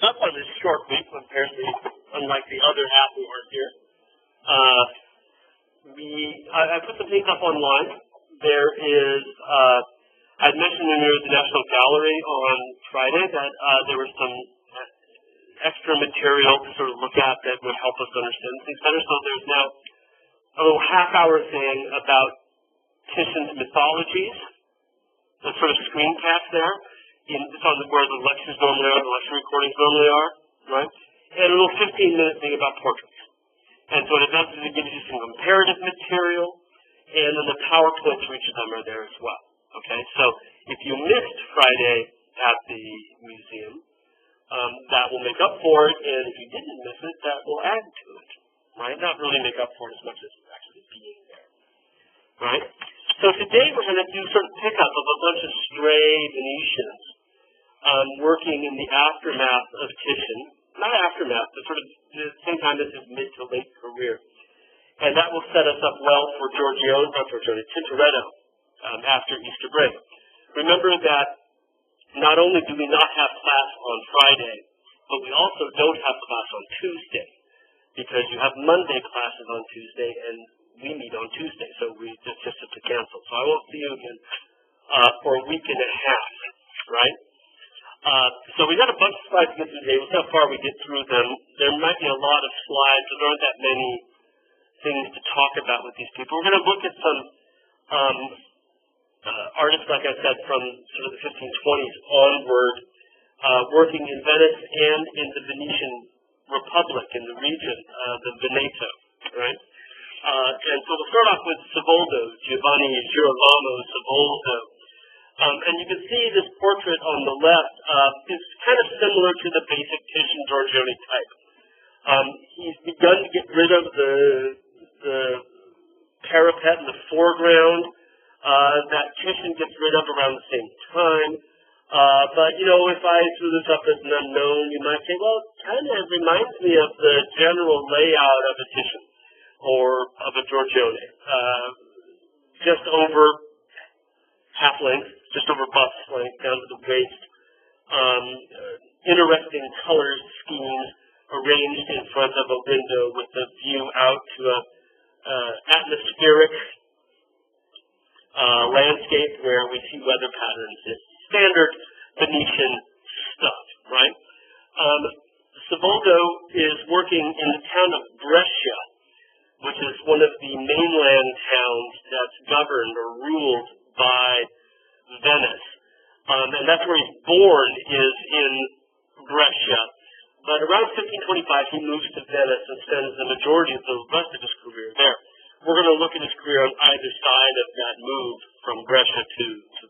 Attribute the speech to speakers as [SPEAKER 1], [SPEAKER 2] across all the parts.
[SPEAKER 1] up on this short week, apparently, unlike the other half who aren't here. I put some things up online. There is, I mentioned in the National Gallery on Friday that there was some extra material to sort of look at that would help us understand things better. So there's now a little half-hour thing about Titian's mythologies, the sort of screencast there. It's on where the lectures normally are, the lecture recordings normally are, right? And a little 15-minute thing about portraits. And so what it does is it gives you some comparative material, and then the PowerPoints for each of them are there as well. Okay, so if you missed Friday at the museum, that will make up for it, and if you didn't miss it, that will add to it, right? Not really make up for it as much as actually being there, right? So today we're going to do sort of pickup of a bunch of stray Venetians working in the aftermath of Titian, not aftermath, but sort of at the same time as his mid to late career. And that will set us up well for Tintoretto after Easter break. Remember that not only do we not have class on Friday, but we also don't have class on Tuesday, because you have Monday classes on Tuesday, and we meet on Tuesday, so we just have to cancel. So I won't see you again for a week and a half, right? So we got a bunch of slides to get through today. We'll see how far we get through them. There might be a lot of slides, but there aren't that many things to talk about with these people. We're going to look at some artists, like I said, from sort of the 1520s onward, working in Venice and in the Venetian Republic, in the region, the Veneto, right? And so we'll start off with Siboldo, Giovanni Girolamo Siboldo. And you can see this portrait on the left is kind of similar to the basic Titian Giorgione type. He's begun to get rid of the parapet in the foreground that Titian gets rid of around the same time. But, you know, if I threw this up as an unknown, you might say, well, it kind of reminds me of the general layout of a Titian or of a Giorgione. Just over half length, just over bust length, down to the waist. Interesting color schemes arranged in front of a window with a view out to a atmospheric landscape where we see weather patterns. It's standard Venetian stuff, right? Siboldo is working in the town of Brescia, which is one of the mainland towns that's governed or ruled by Venice. And that's where he's born, is in Brescia. But around 1525, he moves to Venice and spends the majority of the rest of his career there. We're going to look at his career on either side of that move from Brescia to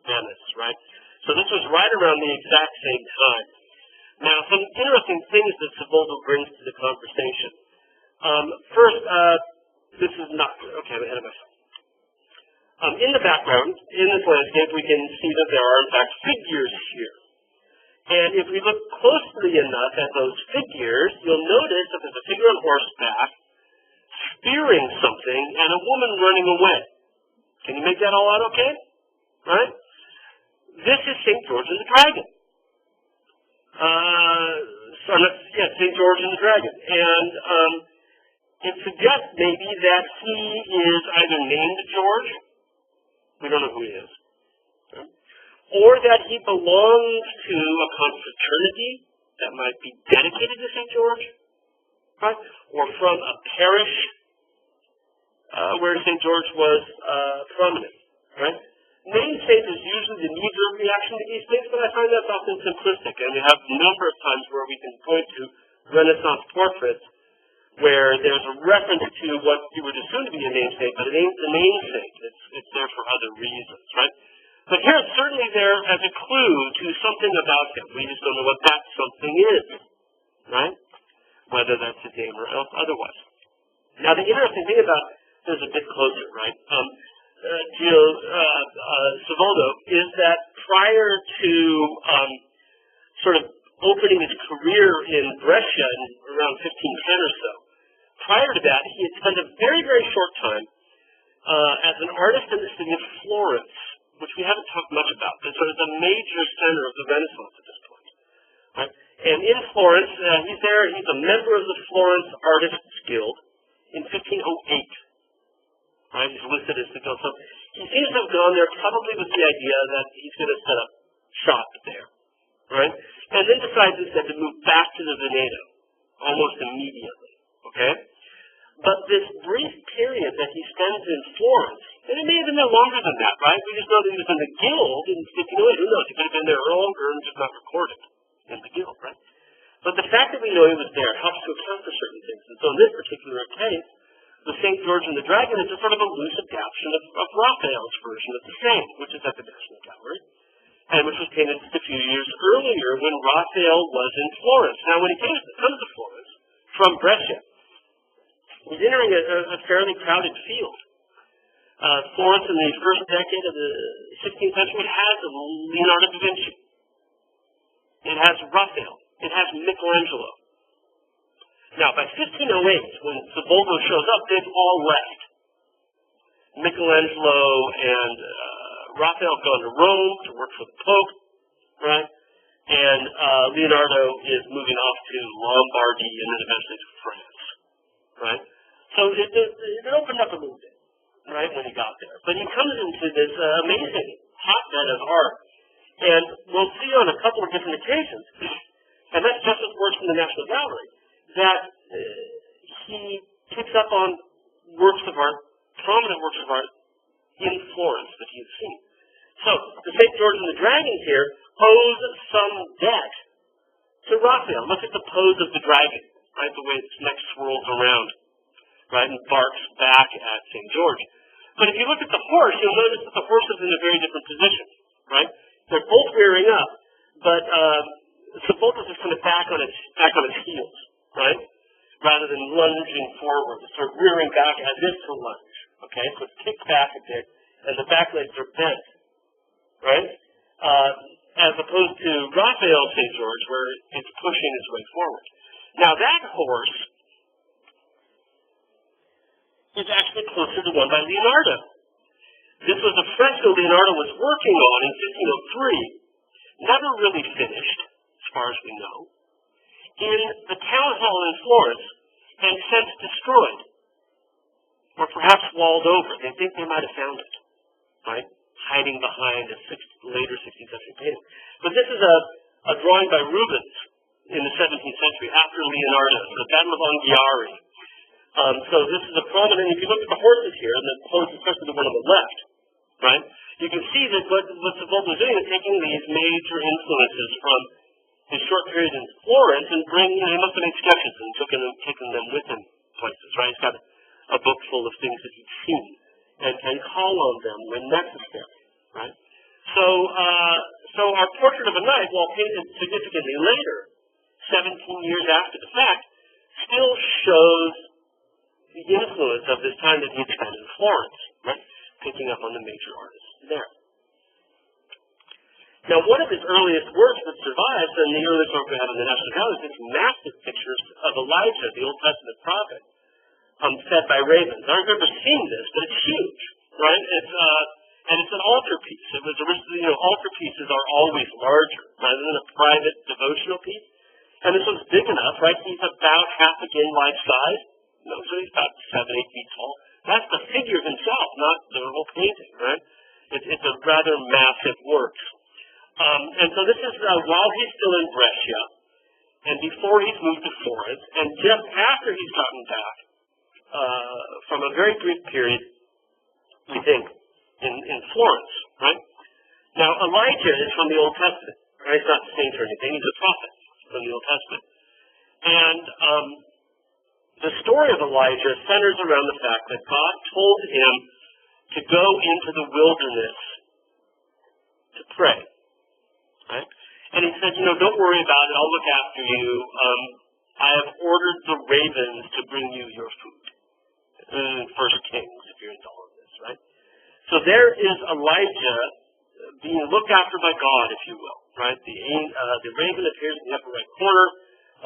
[SPEAKER 1] Venice, right? So this was right around the exact same time. Now, some interesting things that Siboldo brings to the conversation. First, this is not, okay, I'm ahead of myself. In the background, in this landscape, we can see that there are, in fact, figures here. And if we look closely enough at those figures, you'll notice that there's a figure on horseback spearing something and a woman running away. Can you make that all out okay? Right? This is St. George and the Dragon. St. George and the Dragon. And it suggests maybe that he is either named George, we don't know who he is, okay, or that he belongs to a confraternity that might be dedicated to St. George, right? Or from a parish where St. George was prominent, right? Namesake is usually the knee-jerk reaction to these things, but I find that's often simplistic, and we have a number of times where we can point to Renaissance portraits where there's a reference to what you would assume to be a namesake, but it ain't the namesake. It's there for other reasons, right? But here it's certainly there as a clue to something about him. We just don't know what that something is, right? Whether that's his name or else otherwise. Now, the interesting thing about this is a bit closer, right? Siboldo is that prior to sort of opening his career in Brescia in around 1510 or so, prior to that, he had spent a very, very short time as an artist in the city of Florence, which we haven't talked much about, but sort of the major center of the Renaissance at this point. Right? And in Florence, he's there. He's a member of the Florence Artists Guild in 1508. Right? He's listed as the guild. So he seems to have gone there probably with the idea that he's going to set up shop there. Right? And then decides instead to move back to the Veneto almost immediately. Okay? But this brief period that he spends in Florence, and it may have been there longer than that, right? We just know that he was in the guild in 1508. Who knows? He could have been there longer and just not recorded in the guild, right? But the fact that we know he was there helps to account for certain things. And so in this particular case, the St. George and the Dragon is a sort of a loose adaptation of Raphael's version of the same, which is at the National Gallery, and which was painted just a few years earlier when Raphael was in Florence. Now, when he comes to Florence from Brescia, he's entering a fairly crowded field. Florence in the first decade of the 16th century has Leonardo da Vinci. It has Raphael. It has Michelangelo. Now, by 1508, when Sepoldo shows up, they've all left. Michelangelo and Raphael have gone to Rome to work for the Pope, right? And Leonardo is moving off to Lombardy and then eventually to France, right? So it opened up a little bit, right, when he got there. But he comes into this amazing hotbed of art. And we'll see on a couple of different occasions, and that's just as works in the National Gallery, that he picks up on works of art, prominent works of art, in Florence that he's seen. So, the St. George and the Dragon here owes some debt to Raphael. Look at the pose of the dragon, right, the way its neck swirls around, right, and barks back at St. George. But if you look at the horse, you'll notice that the horse is in a very different position, right? They're both rearing up, but Sepulta's is kind of back on its heels, right? Rather than lunging forward. It's sort of rearing back as if to lunge. Okay? So it's kicked back a bit, and the back legs are bent. Right? As opposed to Raphael's St. George, where it's pushing its way forward. Now that horse is actually closer to one by Leonardo. This was a fresco Leonardo was working on in 1503, never really finished, as far as we know, in the town hall in Florence, and since destroyed, or perhaps walled over. They think they might have found it, right, hiding behind a later 16th century painting. But this is a drawing by Rubens in the 17th century, after Leonardo, the Battle of Anghiari. So this is a prominent, if you look at the horses here, and the pose, especially the one on the left, right, you can see that what Sepulveda is doing is taking these major influences from his short period in Florence and he must have made sketches and taken them with him places, right? He's got a book full of things that he's seen and can call on them when necessary, right? So our portrait of a knight, while painted significantly later, 17 years after the fact, still shows the influence of this time that he spent in Florence, right? Picking up on the major artists there. Now, one of his earliest works that survives, and the earliest work we have in the National Gallery, is these massive pictures of Elijah, the Old Testament prophet, fed by ravens. I don't remember seeing this, but it's huge, right? And it's an altarpiece. It was originally, altar pieces are always larger, rather than a private devotional piece. And this one's big enough, right? He's about half again life size. So he's about 7, 8 feet tall. That's the figure himself, not the whole painting, right? It's a rather massive work. And so this is while he's still in Brescia, and before he's moved to Florence, and just after he's gotten back from a very brief period, we think, in Florence, right? Now, Elijah is from the Old Testament, right? He's not a saint or anything. He's a prophet from the Old Testament. And the story of Elijah centers around the fact that God told him to go into the wilderness to pray. Right? And he said, don't worry about it. I'll look after you. I have ordered the ravens to bring you your food. First Kings, if you're into all of this, right? So there is Elijah being looked after by God, if you will, right? The raven appears in the upper right corner.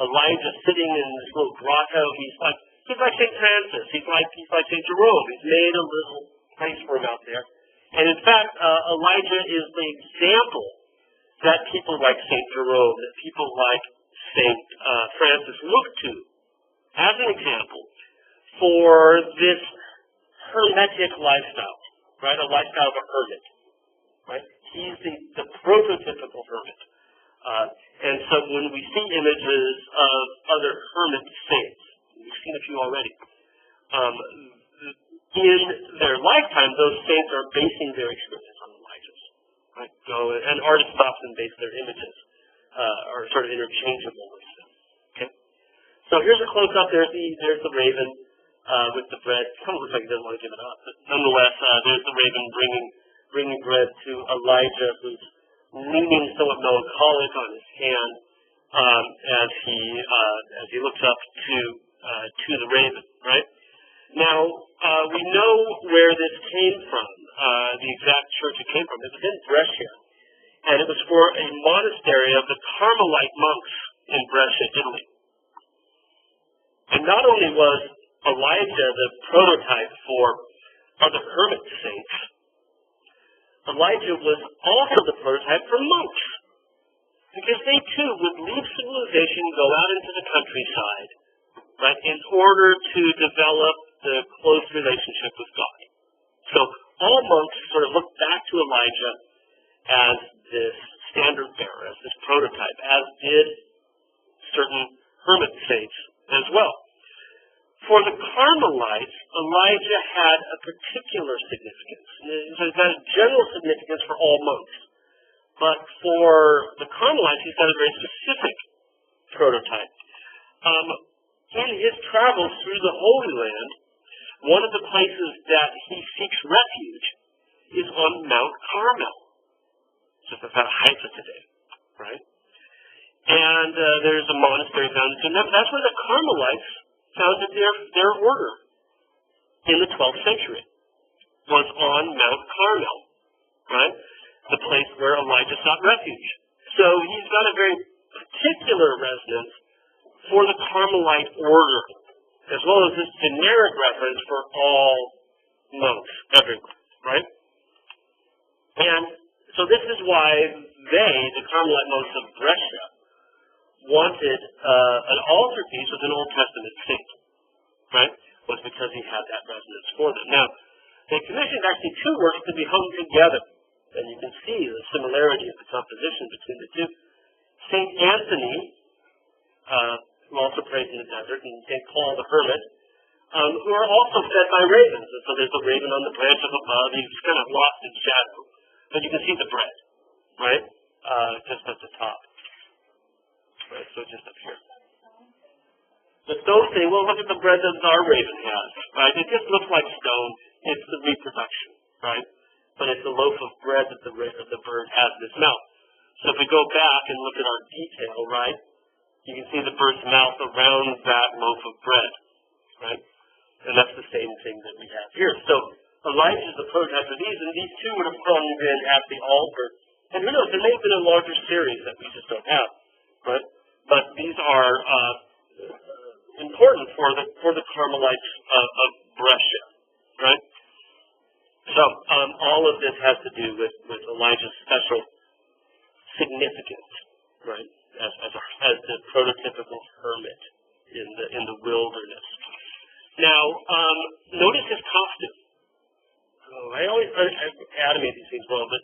[SPEAKER 1] Elijah sitting in this little grotto. He's like St. Francis. He's like St. Jerome. He's made a little place for him out there. And in fact, Elijah is the example that people like St. Jerome, that people like St. Francis looked to as an example for this hermetic lifestyle, right? A lifestyle of a hermit, right? He's the prototypical hermit. And so when we see images of other hermit saints, we've seen a few already, in their lifetime, those saints are basing their experience on Elijah's, right? And artists often base their images, are sort of interchangeable with them. Okay? So here's a close-up. There's the raven with the bread. Kind of looks like he doesn't want to give it up, but nonetheless, there's the raven bringing bread to Elijah, who's leaning somewhat melancholic on his hand as he looks up to the raven. Right now, we know where this came from. The exact church it came from. It was in Brescia, and it was for a monastery of the Carmelite monks in Brescia, Italy. And not only was Elijah the prototype for other hermit saints, Elijah was also the prototype for monks, because they too would leave civilization, go out into the countryside, right, in order to develop the close relationship with God. So all monks sort of look back to Elijah as this standard bearer, as this prototype, as did certain hermit saints as well. For the Carmelites, Elijah had a particular significance. He's got a general significance for all monks. But for the Carmelites, he's got a very specific prototype. In his travels through the Holy Land, one of the places that he seeks refuge is on Mount Carmel. Just about Haifa today, right? And there's a monastery found in that. That's where the Carmelites founded their order in the 12th century, was on Mount Carmel, right? The place where Elijah sought refuge. So he's got a very particular resonance for the Carmelite order, as well as this generic reference for all monks everywhere, right? And so this is why the Carmelite monks of Brescia, wanted an altarpiece with an Old Testament saint, right? Was because he had that resonance for them. Now, they commissioned actually two works to be hung together, and you can see the similarity of the composition between the two. St. Anthony, who also prays in the desert, and St. Paul the Hermit, who are also fed by ravens. And so there's a raven on the branch up above. He's kind of lost in shadow, but you can see the bread, right? Just at the top. Right, so just up here. The stone thing, well, look at the bread that our raven has, right? It just looks like stone. It's the reproduction, right? But it's a loaf of bread that the bird has in its mouth. So if we go back and look at our detail, right, you can see the bird's mouth around that loaf of bread, right? And that's the same thing that we have here. So Elijah is the prototype of these, and these two would have hung in at the altar. And who knows, there may have been a larger series that we just don't have, right? But these are important for the Carmelites of Brescia, right? So all of this has to do with Elijah's special significance, right? As the prototypical hermit in the wilderness. Now, notice his costume. I animate these things well, but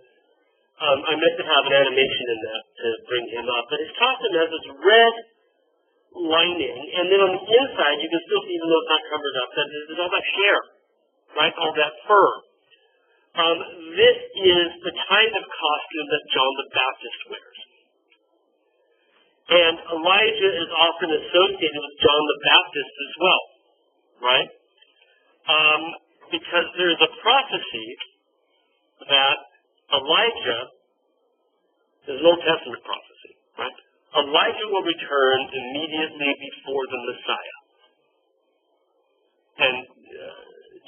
[SPEAKER 1] I meant to have an animation in that to bring him up. But his costume has this red lining, and then on the inside, you can still see, even though it's not covered up, that there's all that hair, right? All that fur. This is the kind of costume that John the Baptist wears. And Elijah is often associated with John the Baptist as well, right? Because there is a prophecy that Elijah, there's an Old Testament prophecy, right? Elijah will return immediately before the Messiah. And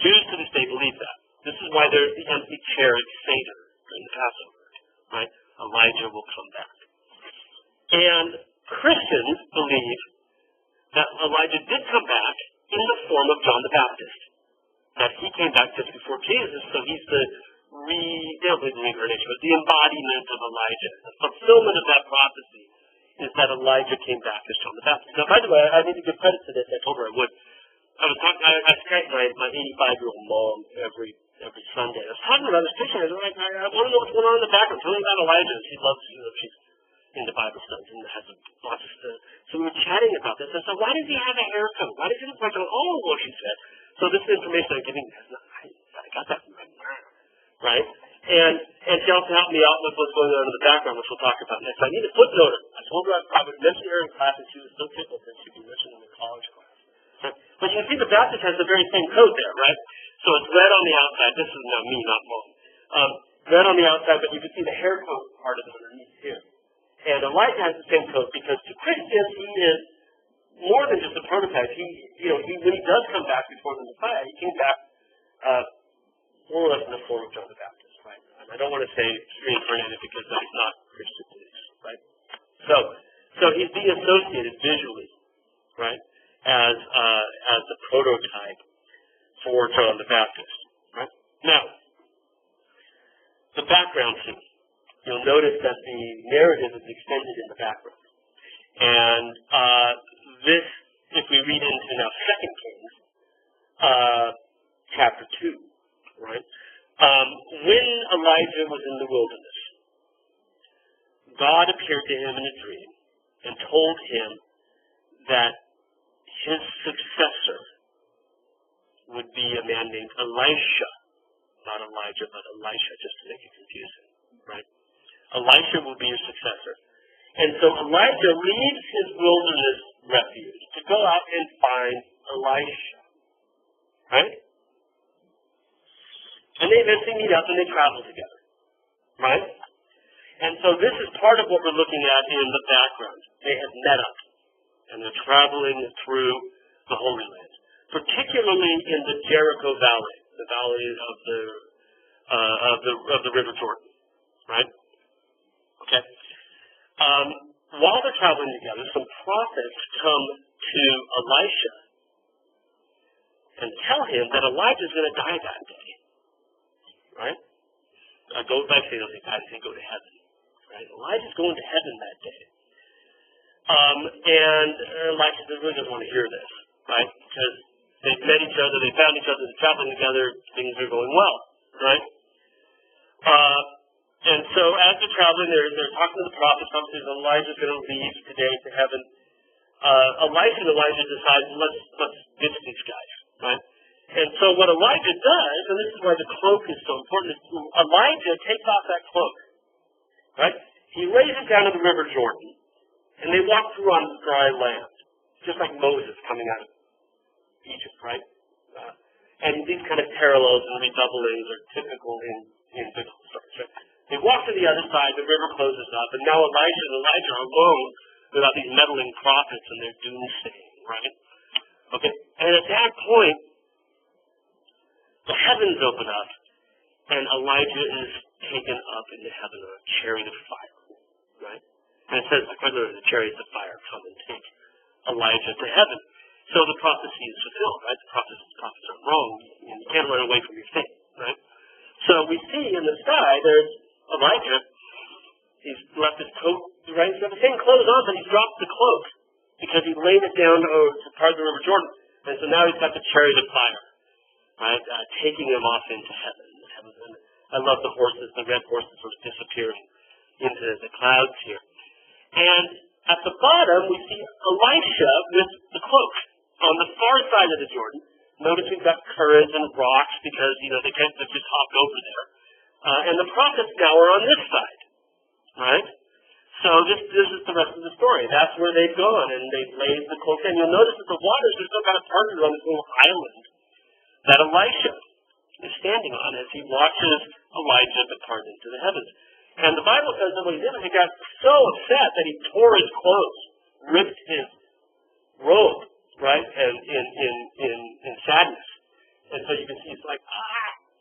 [SPEAKER 1] Jews to this day believe that. This is why there's the empty chair at Seder during the Passover, right? Elijah will come back. And Christians believe that Elijah did come back in the form of John the Baptist. That he came back just before Jesus, so he's the they don't believe in reincarnation, but the embodiment of Elijah, the fulfillment of that prophecy is that Elijah came back as John the Baptist. Now, by the way, I need to give credit to this. I told her I would. I Skype my 85-year-old mom every Sunday. I was talking about this picture. I was like, I want to know what's going on in the background. Tell me about Elijah. She loves, she's into Bible studies and has lots of stuff. So we were chatting about this. I said, why does he have a haircut? Why does he look like John? Oh, well, she said. So this information I'm giving you, I got that from my mom, right? And she also helped me out with what's going on in the background, which we'll talk about next. So I need to footnote her. I told her I would mention her in class, and she was so tickled that she'd be mentioned in the college class. Right? But you can see the Baptist has the very same coat there, right? So it's red on the outside. This is now me, not mom. Red on the outside, but you can see the hair coat part of it underneath here. And Elijah has the same coat because to Christians, he is more than just a prototype. When he does come back before the Messiah, he came back more or less in the form of John the Baptist, right? And I don't want to say reincarnated because that's not Christian beliefs, right? So he's being associated visually, right, as the prototype for John the Baptist, right? Now, the background scene. You'll notice that the narrative is extended in the background. And this, if we read into now 2 Kings, chapter 2, right? When Elijah was in the wilderness, God appeared to him in a dream and told him that his successor would be a man named Elisha. Not Elijah, but Elisha, just to make it confusing, right? Elisha will be your successor. And so Elijah leaves his wilderness refuge to go out and find Elisha. Right? And they eventually meet up and they travel together. Right? And so this is part of what we're looking at in the background. They have met up. And they're traveling through the Holy Land. Particularly in the Jericho Valley. The valley of the River Jordan. Right? Okay. While they're traveling together, some prophets come to Elisha and tell him that Elijah's going to die that day. Right? Go back to the guys say go to heaven. Right? Elijah's going to heaven that day. And Elisha really doesn't want to hear this, right? Because they've met each other, they found each other, they're traveling together, things are going well, right? And so as they're traveling, they're talking to the prophets. Some says Elijah's going to leave today to heaven. Elisha and Elijah decide, let's ditch these guys, right? And so what Elijah does, and this is why the cloak is so important, is Elijah takes off that cloak, right? He lays it down in the River Jordan, and they walk through on dry land, just like Moses coming out of Egypt, right? And these kind of parallels and redoublings are typical in biblical stories, right? They walk to the other side, the river closes up, and now Elijah and Elijah are alone without these meddling prophets and their doomsaying, right? Okay, and at that point, the heavens open up, and Elijah is taken up into heaven on a chariot of fire, right? And it says, like, whether the chariots of fire come and take Elijah to heaven. So the prophecy is fulfilled, right? The prophets aren't wrong. You can't run away from your faith, right? So we see in the sky, there's Elijah. He's left his coat, right? He's got the same clothes on, but he's dropped the cloak because he laid it down to part of the River Jordan. And so now he's got the chariot of fire, right? Taking him off into heaven. And I love the horses, the red horses sort of disappearing into the clouds here. And at the bottom, we see Elisha with the cloak on the far side of the Jordan. Notice we've got currents and rocks because, they can't just hop over there. And the prophets now are on this side, right? So this is the rest of the story. That's where they've gone, and they've laid the cloak. And you'll notice that the waters are still kind of parted on this little island that Elisha is standing on as he watches Elijah depart into the heavens. And the Bible says that when he did it, he got so upset that he tore his clothes, ripped his robe, right, and in sadness. And so you can see it's like,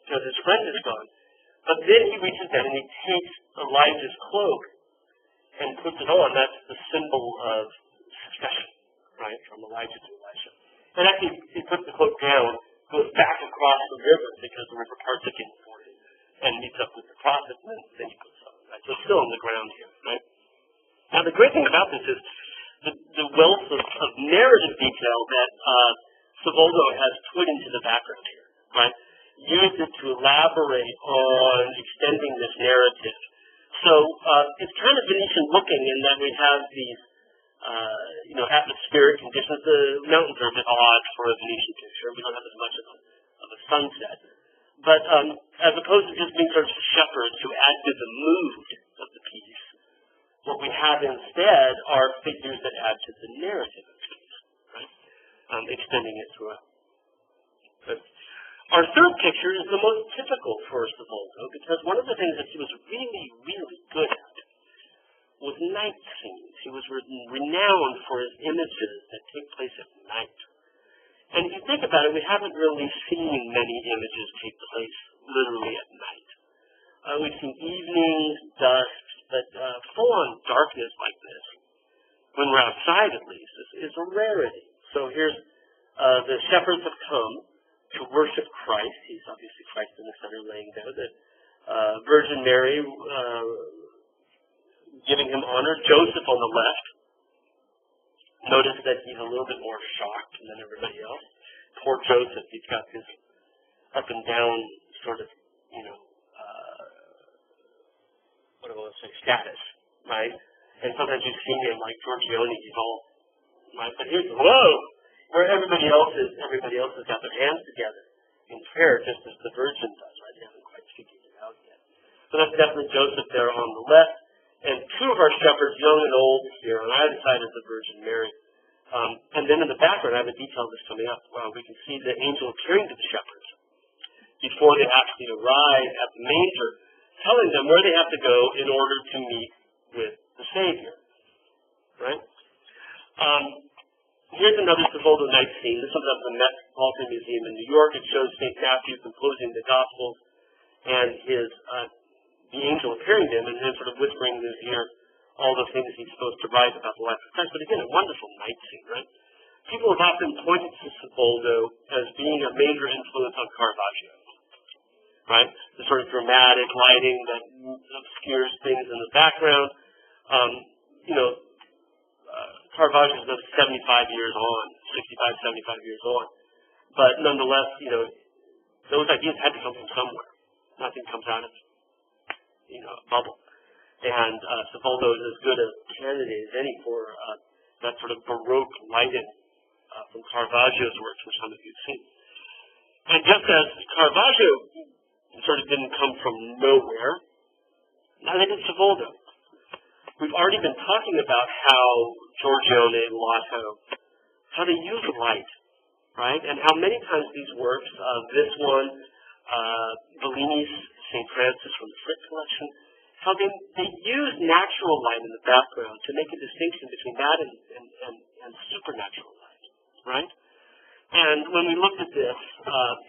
[SPEAKER 1] because his friend is gone. But then he reaches down and he takes Elijah's cloak and puts it on. That's the symbol of succession, right, from Elijah to Elisha. And actually, he puts the cloak down, goes back across the river because the river parts again for him, and meets up with the prophet, and then he puts it on. Right? So it's still on the ground here, right? Now, the great thing about this is the wealth of narrative detail that Savoldo has put into the background here, right? Used it to elaborate on extending this narrative. So it's kind of Venetian looking in that we have these, atmospheric conditions. The mountains are a bit odd for a Venetian picture. We don't have as much of a sunset. But as opposed to just being sort of shepherds who add to the mood of the piece, what we have instead are figures that add to the narrative of the piece, right? Extending it throughout. But our third picture is the most typical for Savoldo, because one of the things that he was really, really good at was night scenes. He was renowned for his images that take place at night. And if you think about it, we haven't really seen many images take place literally at night. We've seen evenings, dusk, but full-on darkness like this, when we're outside at least, is a rarity. So here's the shepherds have come to worship Christ. He's obviously Christ in the center laying there. The Virgin Mary giving him honor. Joseph on the left. Notice that he's a little bit more shocked than everybody else. Poor Joseph, he's got this up and down sort of, what do I want to say, status, right? And sometimes you see him like Giorgione, he's all, right? But here's, whoa! Where everybody else has got their hands together in prayer, just as the Virgin does, right? They haven't quite figured it out yet. So that's definitely Joseph there on the left. And two of our shepherds, young and old, here on either side of the Virgin Mary. And then in the background, I have a detail of this coming up. We can see the angel appearing to the shepherds before they actually arrive at the manger, telling them where they have to go in order to meet with the Savior. Right? Here's another Savoldo night scene. This one's at the Metropolitan Museum in New York. It shows St. Matthew composing the Gospels and the angel appearing to him and then sort of whispering in his ear all the things he's supposed to write about the life of Christ. But again, a wonderful night scene, right? People have often pointed to Savoldo as being a major influence on Caravaggio, right? The sort of dramatic lighting that obscures things in the background. Caravaggio is 75 years on, 65, 75 years on. But nonetheless, those ideas had to come from somewhere. Nothing comes out of a bubble. And Savoldo is as good a candidate as any for that sort of Baroque lighting from Caravaggio's works, which some of you have seen. And just as Caravaggio sort of didn't come from nowhere, neither did Savoldo. We've already been talking about how Giorgione and Lotto, how they use light, right? And how many times these works, this one, Bellini's St. Francis from the Frick collection, how they use natural light in the background to make a distinction between that and supernatural light, right? And when we looked at this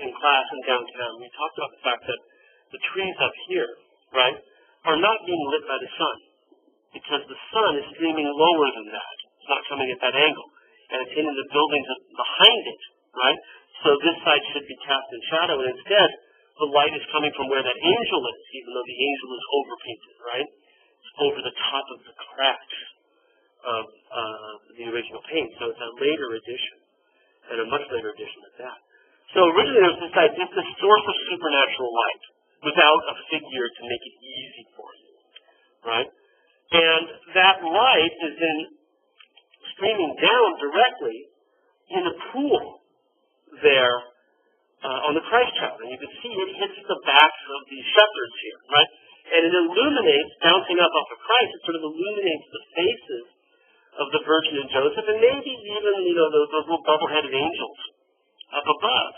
[SPEAKER 1] in class in downtown, we talked about the fact that the trees up here, right, are not being lit by the sun, because the sun is streaming lower than that. It's not coming at that angle. And it's hitting the buildings behind it, right? So this side should be cast in shadow, and instead, the light is coming from where that angel is, even though the angel is overpainted, right? It's over the top of the cracks of the original paint. So it's a later edition, and a much later edition at that. So originally there was this idea, this source of supernatural light, without a figure to make it easy for you, right? And that light is then streaming down directly in a pool there on the Christ child. And you can see it hits the backs of these shepherds here, right? And it illuminates, bouncing up off of Christ, it sort of illuminates the faces of the Virgin and Joseph, and maybe even, those little bubble-headed angels up above,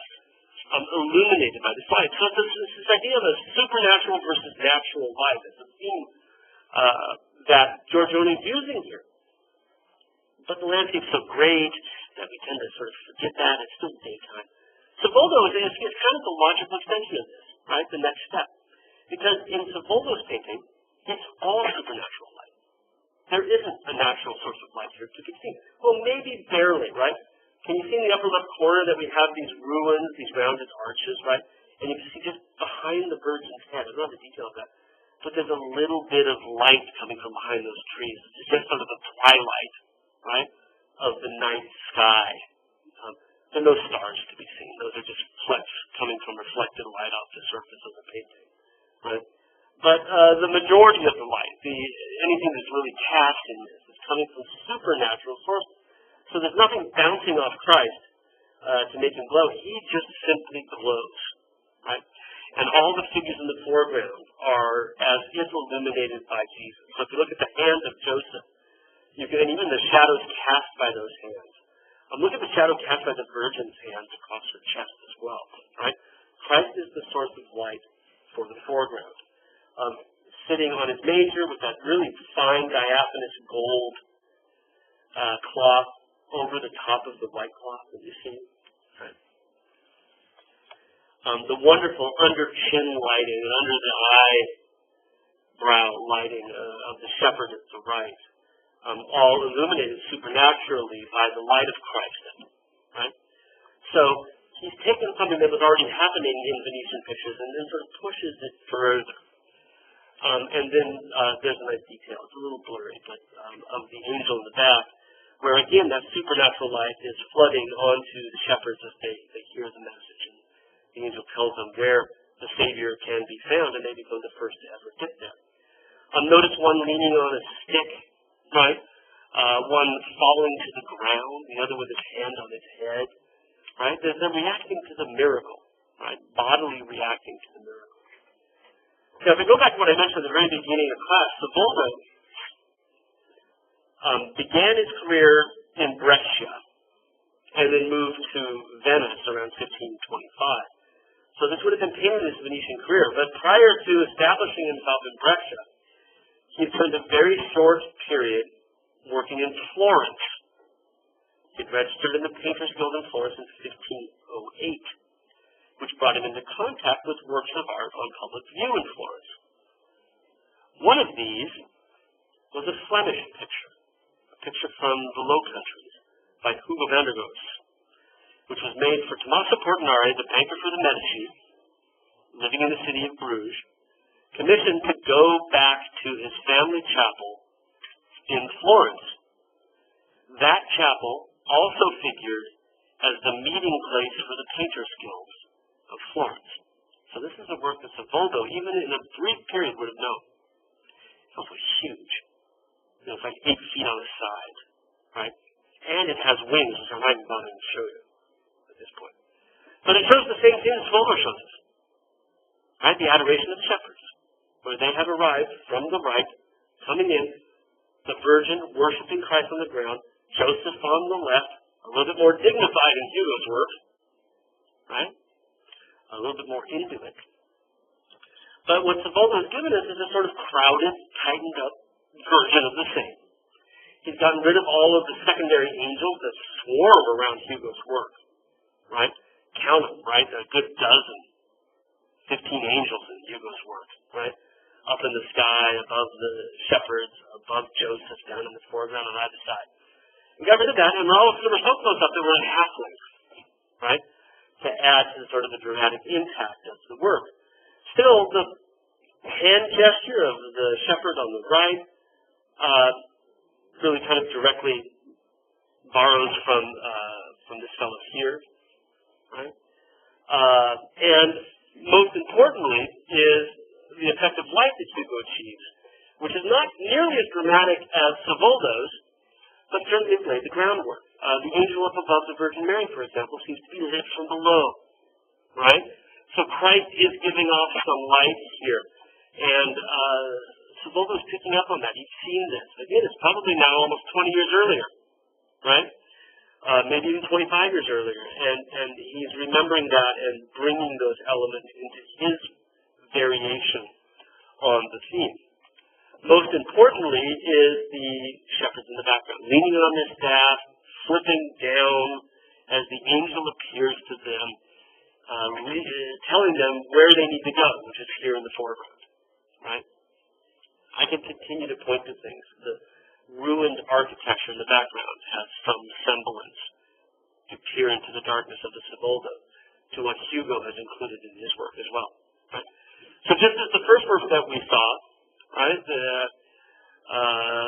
[SPEAKER 1] illuminated by this light. So it's this idea of a supernatural versus natural light. It's a theme that Giorgione is using here. But the landscape's so great that we tend to sort of forget that. It's still daytime. Savoldo is kind of the logical extension of this, right? The next step. Because in Savoldo's painting, it's all supernatural light. There isn't a natural source of light here to be seen. Well, maybe barely, right? Can you see in the upper left corner that we have these ruins, these rounded arches, right? And you can see just behind the Virgin's head, I don't have the detail of that, but there's a little bit of light coming from behind those trees. It's just sort of a twilight, right, of the night sky. There are no stars to be seen. Those are just flecks coming from reflected light off the surface of the painting, right? But the majority of the light, anything that's really cast in this, is coming from supernatural sources. So there's nothing bouncing off Christ to make him glow. He just simply glows, right? And all the figures in the foreground are as if illuminated by Jesus. So if you look at the hand of Joseph, and even the shadows cast by those hands. Look at the shadow cast by the Virgin's hands across her chest as well, right? Christ is the source of light for the foreground. Sitting on his manger with that really fine diaphanous gold cloth over the top of the white cloth that you see. Right? The wonderful under-chin lighting and under-the-eyebrow lighting of the shepherd at the right, all illuminated supernaturally by the light of Christ. Right? So he's taken something that was already happening in Venetian pictures and then sort of pushes it further. And then there's a nice detail. It's a little blurry, but of the angel in the back, where again that supernatural light is flooding onto the shepherds as they hear the message. And the angel tells them where the Savior can be found, and they become the first to ever get there. Notice one leaning on a stick, right? One falling to the ground, the other with his hand on his head, right? They're reacting to the miracle, right? Bodily reacting to the miracle. Now, if we go back to what I mentioned at the very beginning of class, Savoldo began his career in Brescia and then moved to Venice around 1525. So this would have continued his Venetian career. But prior to establishing himself in Brescia, he spent a very short period working in Florence. He had registered in the Painters Guild in Florence in 1508. Which brought him into contact with works of art on public view in Florence. One of these was a Flemish picture, a picture from the Low Countries by Hugo van der Goes, which was made for Tommaso Portinari, the banker for the Medici, living in the city of Bruges, commissioned to go back to his family chapel in Florence. That chapel also figured as the meeting place for the Painters Guild of Florence. So this is a work that Savoldo, even in a brief period, would have known. It's also huge. It's like 8 feet on the side, right? And it has wings, which I might go on and show you at this point. But it shows the same thing that Savoldo shows us, right? The adoration of shepherds, where they have arrived from the right, coming in, the Virgin worshiping Christ on the ground, Joseph on the left, a little bit more dignified in Hugo's work, right? A little bit more intimate. But what Savoldo has given us is a sort of crowded, tightened up version of the same. He's gotten rid of all of the secondary angels that swarm around Hugo's work, right? Count them, right? A good dozen, 15 angels in Hugo's work, right? Up in the sky, above the shepherds, above Joseph, down in the foreground on either side. We got rid of that, and all of them were so close up that we're in half length, right? To add to sort of the dramatic impact of the work. Still, the hand gesture of the shepherd on the right really kind of directly borrows from this fellow here, right? And most importantly is the effect of light that Hugo achieves, which is not nearly as dramatic as Savoldo's, but certainly laid the groundwork. The angel up above the Virgin Mary, for example, seems to be lit from below, right? So Christ is giving off some light here. And Savoldo's picking up on that. He's seen this. Again, it's probably now almost 20 years earlier, right? Maybe even 25 years earlier. And he's remembering that and bringing those elements into his variation on the theme. Most importantly is the shepherds in the background, leaning on their staff, slipping down as the angel appears to them, telling them where they need to go, which is here in the foreground, right? I can continue to point to things. The ruined architecture in the background has some semblance to peer into the darkness of the Savoldo to what Hugo has included in his work as well, right? So just as the first work that we saw right?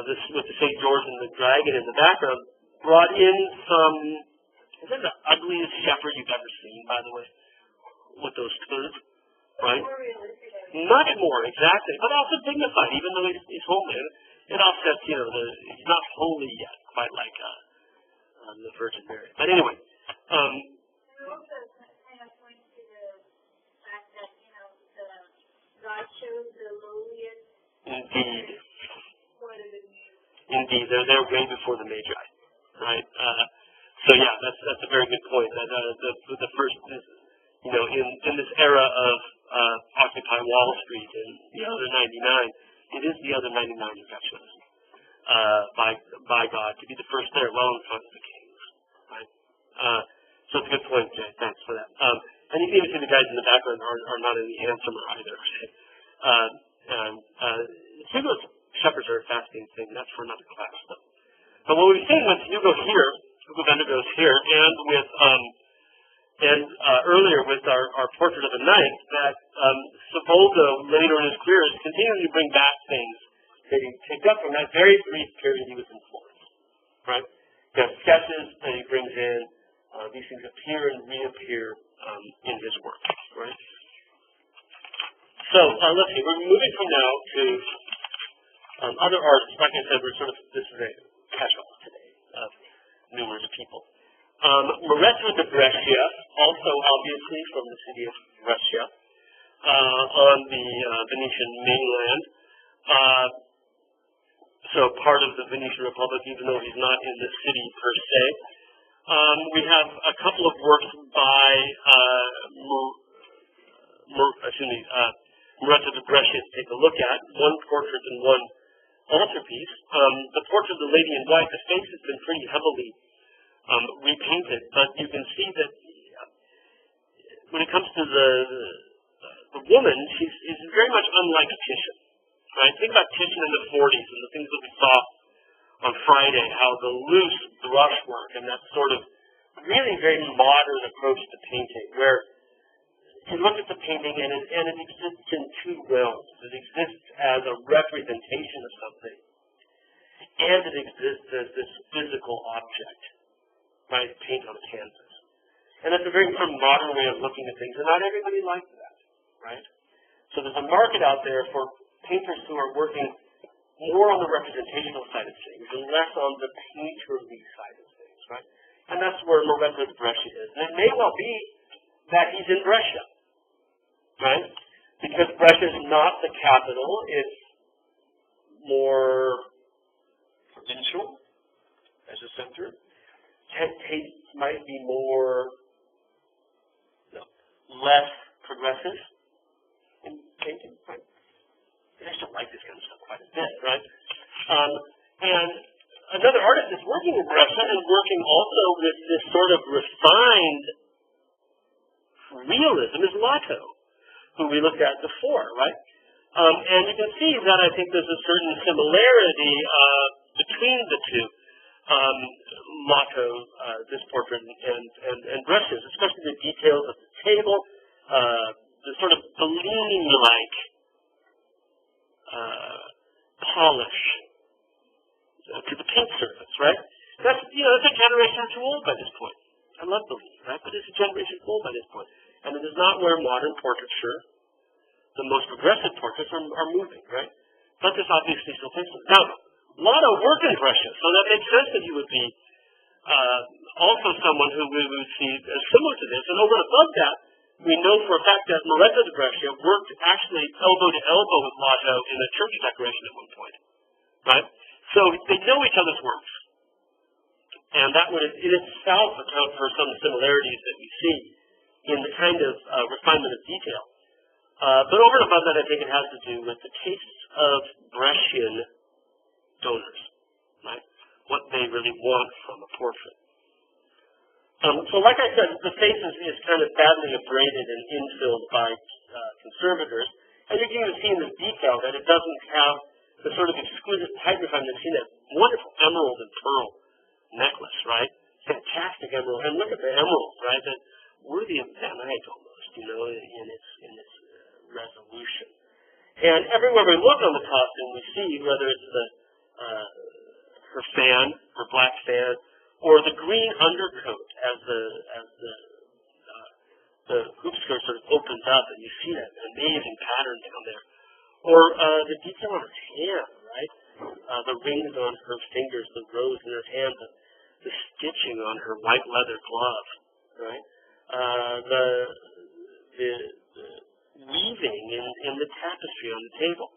[SPEAKER 1] This with the St. George and the dragon in the background brought in some. Is that the ugliest shepherd you've ever seen, by the way? With those turds, right? Much more, exactly, but also dignified, even though he's holy. It offsets, he's not holy yet, quite like the Virgin Mary. But anyway.
[SPEAKER 2] God chose the lowliest.
[SPEAKER 1] Indeed. Indeed, they're way before the Magi, right? So yeah, that's a very good point. That the first is, in this era of Occupy Wall Street and the other 99, it is the other 99 who got chosen by God to be the first there, well in front of the kings, right? So it's a good point, Jay. Thanks for that. And you can even see the guys in the background are not any handsomer either. Hugo's shepherds are a fascinating thing. That's for another class, though. But what we've seen with Hugo Wendigos here, and with earlier with our portrait of a knight, that Savoldo later in his career is continuing to bring back things that he picked up from that very brief period he was in Florence, right? He has sketches that he brings in. These things appear and reappear in his work, right? So let's see. We're moving from now to other artists. Like I said, this is a catch-all today of numerous people. Lorenzo de Brescia, also obviously from the city of Brescia, on the Venetian mainland. So part of the Venetian Republic, even though he's not in the city per se. We have a couple of works by Lorenzo de Brescia to take a look at. One portrait and one altarpiece. The portrait of the Lady in White, the face has been pretty heavily repainted, but you can see that when it comes to the woman, she's very much unlike Titian. Right? Think about Titian in the 40s and the things that we saw on Friday, how the loose brushwork and that sort of really very modern approach to painting, where you look at the painting and it exists in two realms. It exists as a representation of something, and it exists as this physical object, right? Paint on a canvas. And that's a very sort of modern way of looking at things, and not everybody likes that, right? So there's a market out there for painters who are working more on the representational side of things and less on the painterly side of things, right? And that's where Lorenzo de Brescia is. And it may well be that he's in Brescia, right? Because Brescia is not the capital, it's more provincial as a center. Taste might be less progressive in painting, right? I just don't like this kind of stuff quite a bit, right? And another artist is working in Brescia and working also with this sort of refined realism is Lato, who we looked at before, right? And you can see that I think there's a certain similarity between the two. Lato, this portrait, and Brescia's, especially the details of the table, the sort of Bellini-like polish to the paint surface, right? That's a generation or two old by this point. I love Bellini, right? But it's a generation old by this point. And it is not where modern portraiture, the most progressive portraits, are moving, right? But this obviously still takes them. Now, Lato worked in Brescia, so that makes sense that he would be also someone who we would see as similar to this. And over and above that, we know for a fact that Lorenzo de Brescia worked actually elbow to elbow with Lato in the church decoration at one point, right? So they know each other's works. And that would in itself account for some similarities that we see in the kind of refinement of detail. But over and above that, I think it has to do with the tastes of Brescian donors, right? What they really want from a portrait. So like I said, the face is kind of badly abraded and infilled by conservators. And you can even see in the detail that it doesn't have the sort of exquisite type refinement. You see that wonderful emerald and pearl necklace, right? Fantastic emerald. And look at the emerald, right? That worthy of Van Eyck almost, in its resolution. And everywhere we look on the costume, we see whether it's her fan, her black fan, or the green undercoat as the hoop skirt sort of opens up, and you see that amazing pattern down there. Or the detail on her hand, right? The rings on her fingers, the rose in her hand, the stitching on her white leather glove, right? The weaving in the tapestry on the table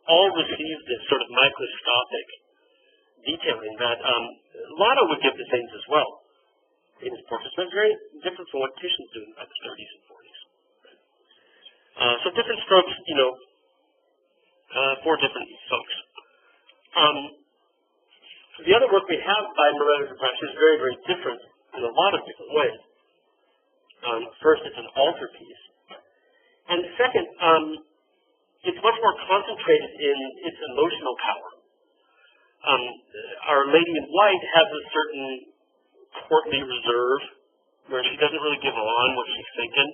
[SPEAKER 1] all receive this sort of microscopic detailing that Lotto would give the things as well in his portraits, but very different from what Titian's doing by the 30s and 40s. So different strokes, for different folks. The other work we have by Moreno de Brache is very, very different in a lot of different ways. First, it's an altarpiece. And second, it's much more concentrated in its emotional power. Our Lady in White has a certain courtly reserve where she doesn't really give on what she's thinking.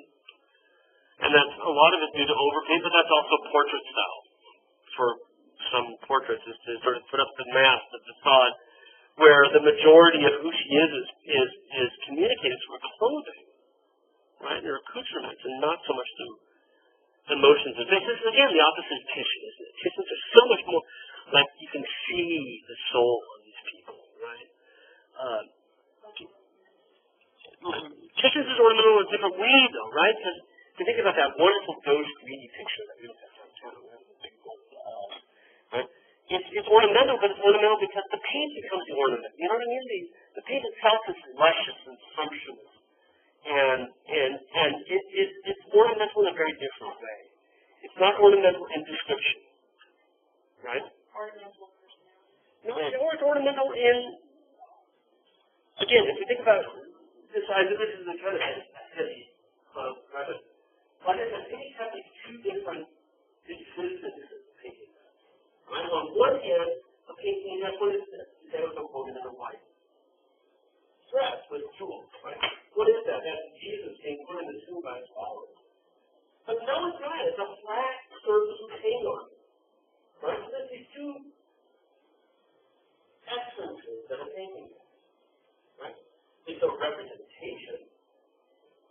[SPEAKER 1] And that's a lot of it due to overpaint, but that's also portrait style. For some portraits is to sort of put up the mask, the facade, where the majority of who she is communicated through her clothing, right, and her accoutrements, and not so much through emotions and things. This is, again, the opposite of Titian, isn't it? Titian's are so much more, like, you can see the soul of these people, right? Titian's is ornamental in a different way, though, right? Because if you think about that wonderful ghost greedy picture that we looked at downtown, right? It's ornamental, but it's ornamental because the paint becomes the ornament. You know what I mean? The paint itself is luscious and sumptuous. And it's ornamental in a very different way. It's not ornamental in description, right?
[SPEAKER 2] Ornamental personality.
[SPEAKER 1] No, it's ornamental in, again, if you think about this, this is the kind of heavy, right? But the painting has these two different existences of painting. Right? On one hand, a painting has what is this? There was a woman in a white dress with jewels, right? What is that? That's Jesus being put in the tomb by his followers. But no, it's not. It's a flat surface with paint on it. Right? So there's these two essences that are painting. Right? It's a representation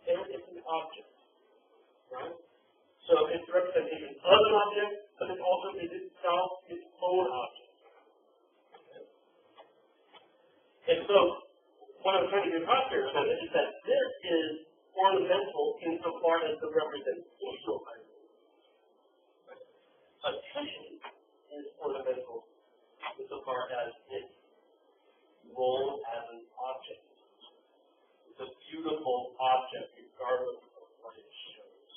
[SPEAKER 1] and it's an object. Right? So it's a representation of an object, but it also is itself its own object. Okay? And so what I'm trying to get across here is that this is ornamental insofar as the representational item. A Titian is ornamental insofar as its role as an object. It's a beautiful object regardless of what it shows,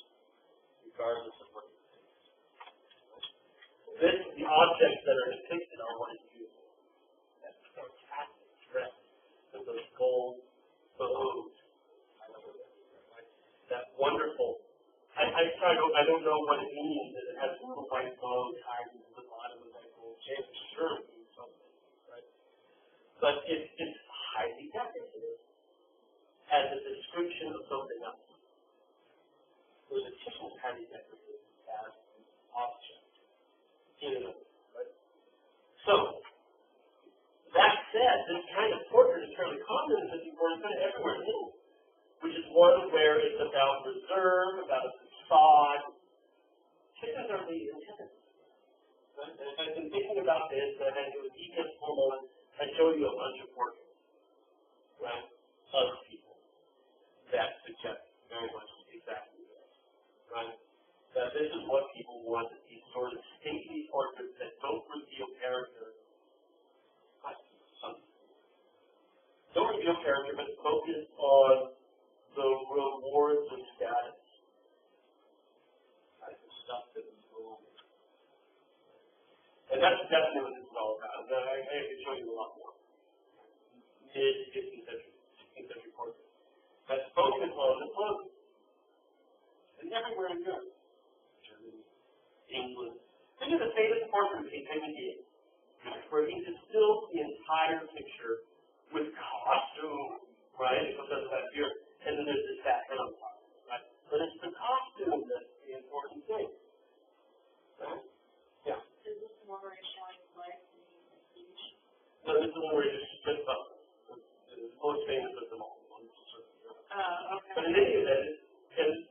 [SPEAKER 1] regardless of what it thinks. The objects that are depicted are what is beautiful. That's fantastic dress. Those gold bows, that wonderful. I don't know what it means that it has a little white bow tied to the bottom of that gold chain. Sure, it means something, right? But it's highly decorative as a description of something else. So the Titian is highly decorative as an object in and of it, right? So that said, this kind of portrait is fairly common in the portrait kind of everywhere in the world, which is one where it's about reserve, about a facade. Titians are the antithesis. Right? And I've been thinking about this, and I do a detailed full moment. I show you a bunch of portraits, right, of people that suggest very much exactly this, right? That this is what people want, these sort of stately portraits that don't reveal character. Don't reveal character, but focus on the rewards of status. Right? The stuff that is wrong. And that's definitely what this is all about. I can show you a lot more. Mid-15th century, 16th century portraits. That focus on the clothing. And everywhere in Europe. Germany, England. Think of the famous portrait of Henry VIII, where he distills the entire picture with costume, right? It comes out of that here, and then there's this background on top, right? But it's the costume that's the important thing, right? No, this is the one where you just split up. It's the most famous of them all.
[SPEAKER 2] Okay.
[SPEAKER 1] But in any event, and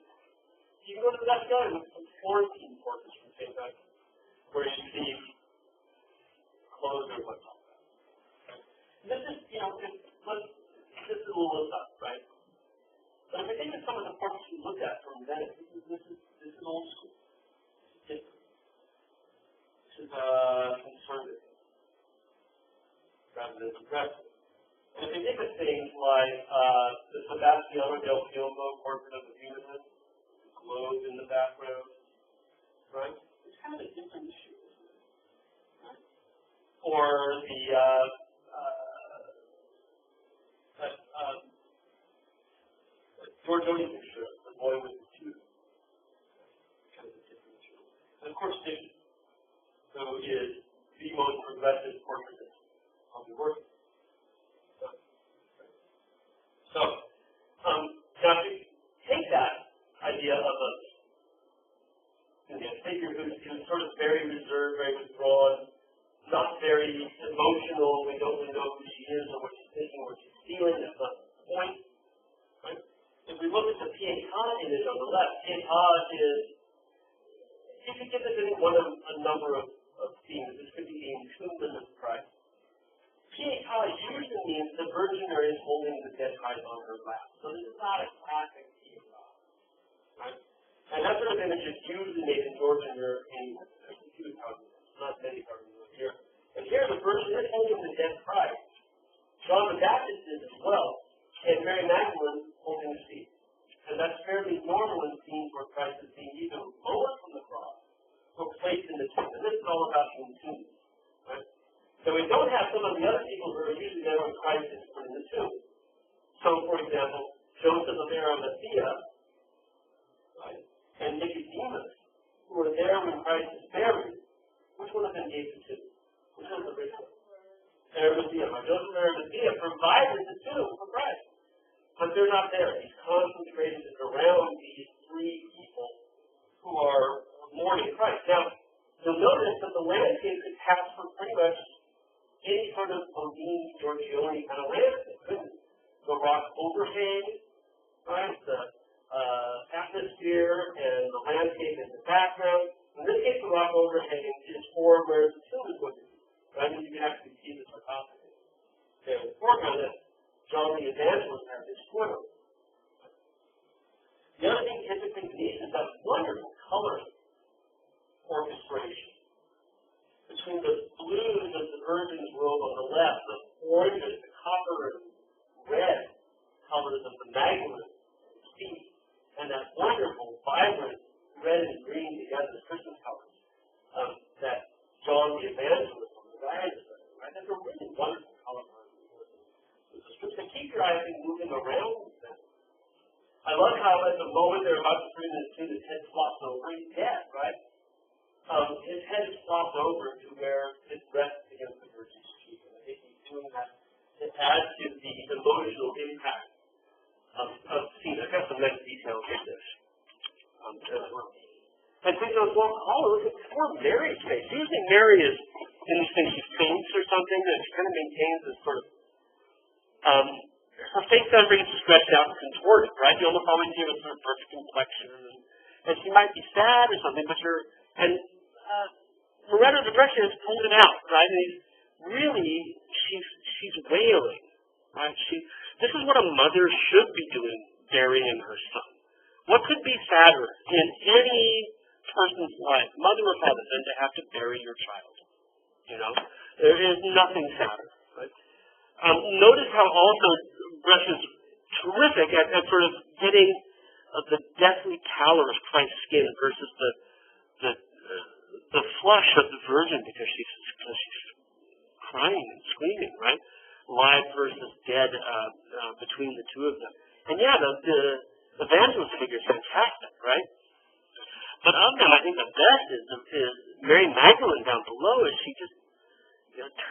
[SPEAKER 1] you can go to the Met Gala with some Florentine portraits from St. Michael, where you see clothes or whatnot. This is, this is a little stuff, right? But if I think of some of the portraits you look at from Venice, this is old school. This is conservative rather than progressive. And if you think of things like the Sebastiano del Piombo portrait of the Human, the globe in the background, right? It's kind of a different issue, right? Or the Giorgione picture, the boy with the tooth, kind of a different issue. And of course, Titian, who is the most progressive portraitist I'll be working. So, now if you take that idea of a figure who's sort of very reserved, very withdrawn, not very emotional, we don't really know who she is or what she's thinking, what she's feeling, that's not the point. Right? If we look at the Pietà image on the left, Pietà is, you could give this any one of a number of themes. This could be the entombment of Christ. Pietà usually means the Virgin Mary is holding the dead Christ on her lap. So this is not a classic Pietà. Right? And that sort of image is usually made in Georgian Europe in a few houses, not many houses here. And here the Virgin is holding the dead Christ. John the Baptist is as well, and Mary Magdalene holding the seat. And that's fairly normal in scenes where Christ is being either lowered from the cross or placed in the tomb. And this is all about the tomb. Right? So we don't have some of the other people who are usually there when Christ is put in the tomb. So, for example, Joseph of Arimathea, right, and Nicodemus, who were there when Christ is buried. Which one of them gave the tomb? Which one was the rich one? Arimathea. Joseph of Arimathea provided the tomb for Christ. But they're not there. He's concentrated around these three people who are mourning Christ. Now, you'll notice that the landscape could pass for pretty much any sort of Bellini, Giorgione kind of landscape, couldn't it? The rock overhang, right? The atmosphere and the landscape in the background. In this case, the rock overhang is for where the tomb is going to be. Right? And you can actually see the sarcophagus there in the foreground that John the Evangelist has his swimmer. The other thing typically needs is that wonderful color orchestration. Between the blues of the Virgin's robe on the left, the oranges, the copper and red colors of the Magdalene feet, and that wonderful, vibrant red and green together, the Christmas colors that John the Evangelist on the right, right? That's a really wonderful color. So keep your eyes moving around with them. I love how at the moment they're about to bring this to his head flops over. He's dead, right? His head is flopped over to where it rests against the Virgin's cheek. And I think he's doing that to add to the emotional impact of the scene. I've got some nice details in this as well. And so, look at poor Mary's face. Usually Mary is in these things, she faints or something, and she kind of maintains this sort of her face never gets stretched out and contorted, right? You almost always see her with sort of perfect complexion, and she might be sad or something, but Loretto de Brescia has pulled it out, right? And she's wailing, right? This is what a mother should be doing, burying her son. What could be sadder in any person's life, mother or father, than to have to bury your child? You know, there is nothing sadder, right? Notice how also Brescia's terrific at sort of getting the deathly pallor of Christ's skin versus the flush of the Virgin because she's crying and screaming, right? Live versus dead between the two of them. And yeah, the evangelist figure is fantastic, right? But of them, I think the best is Mary Magdalene down below as she just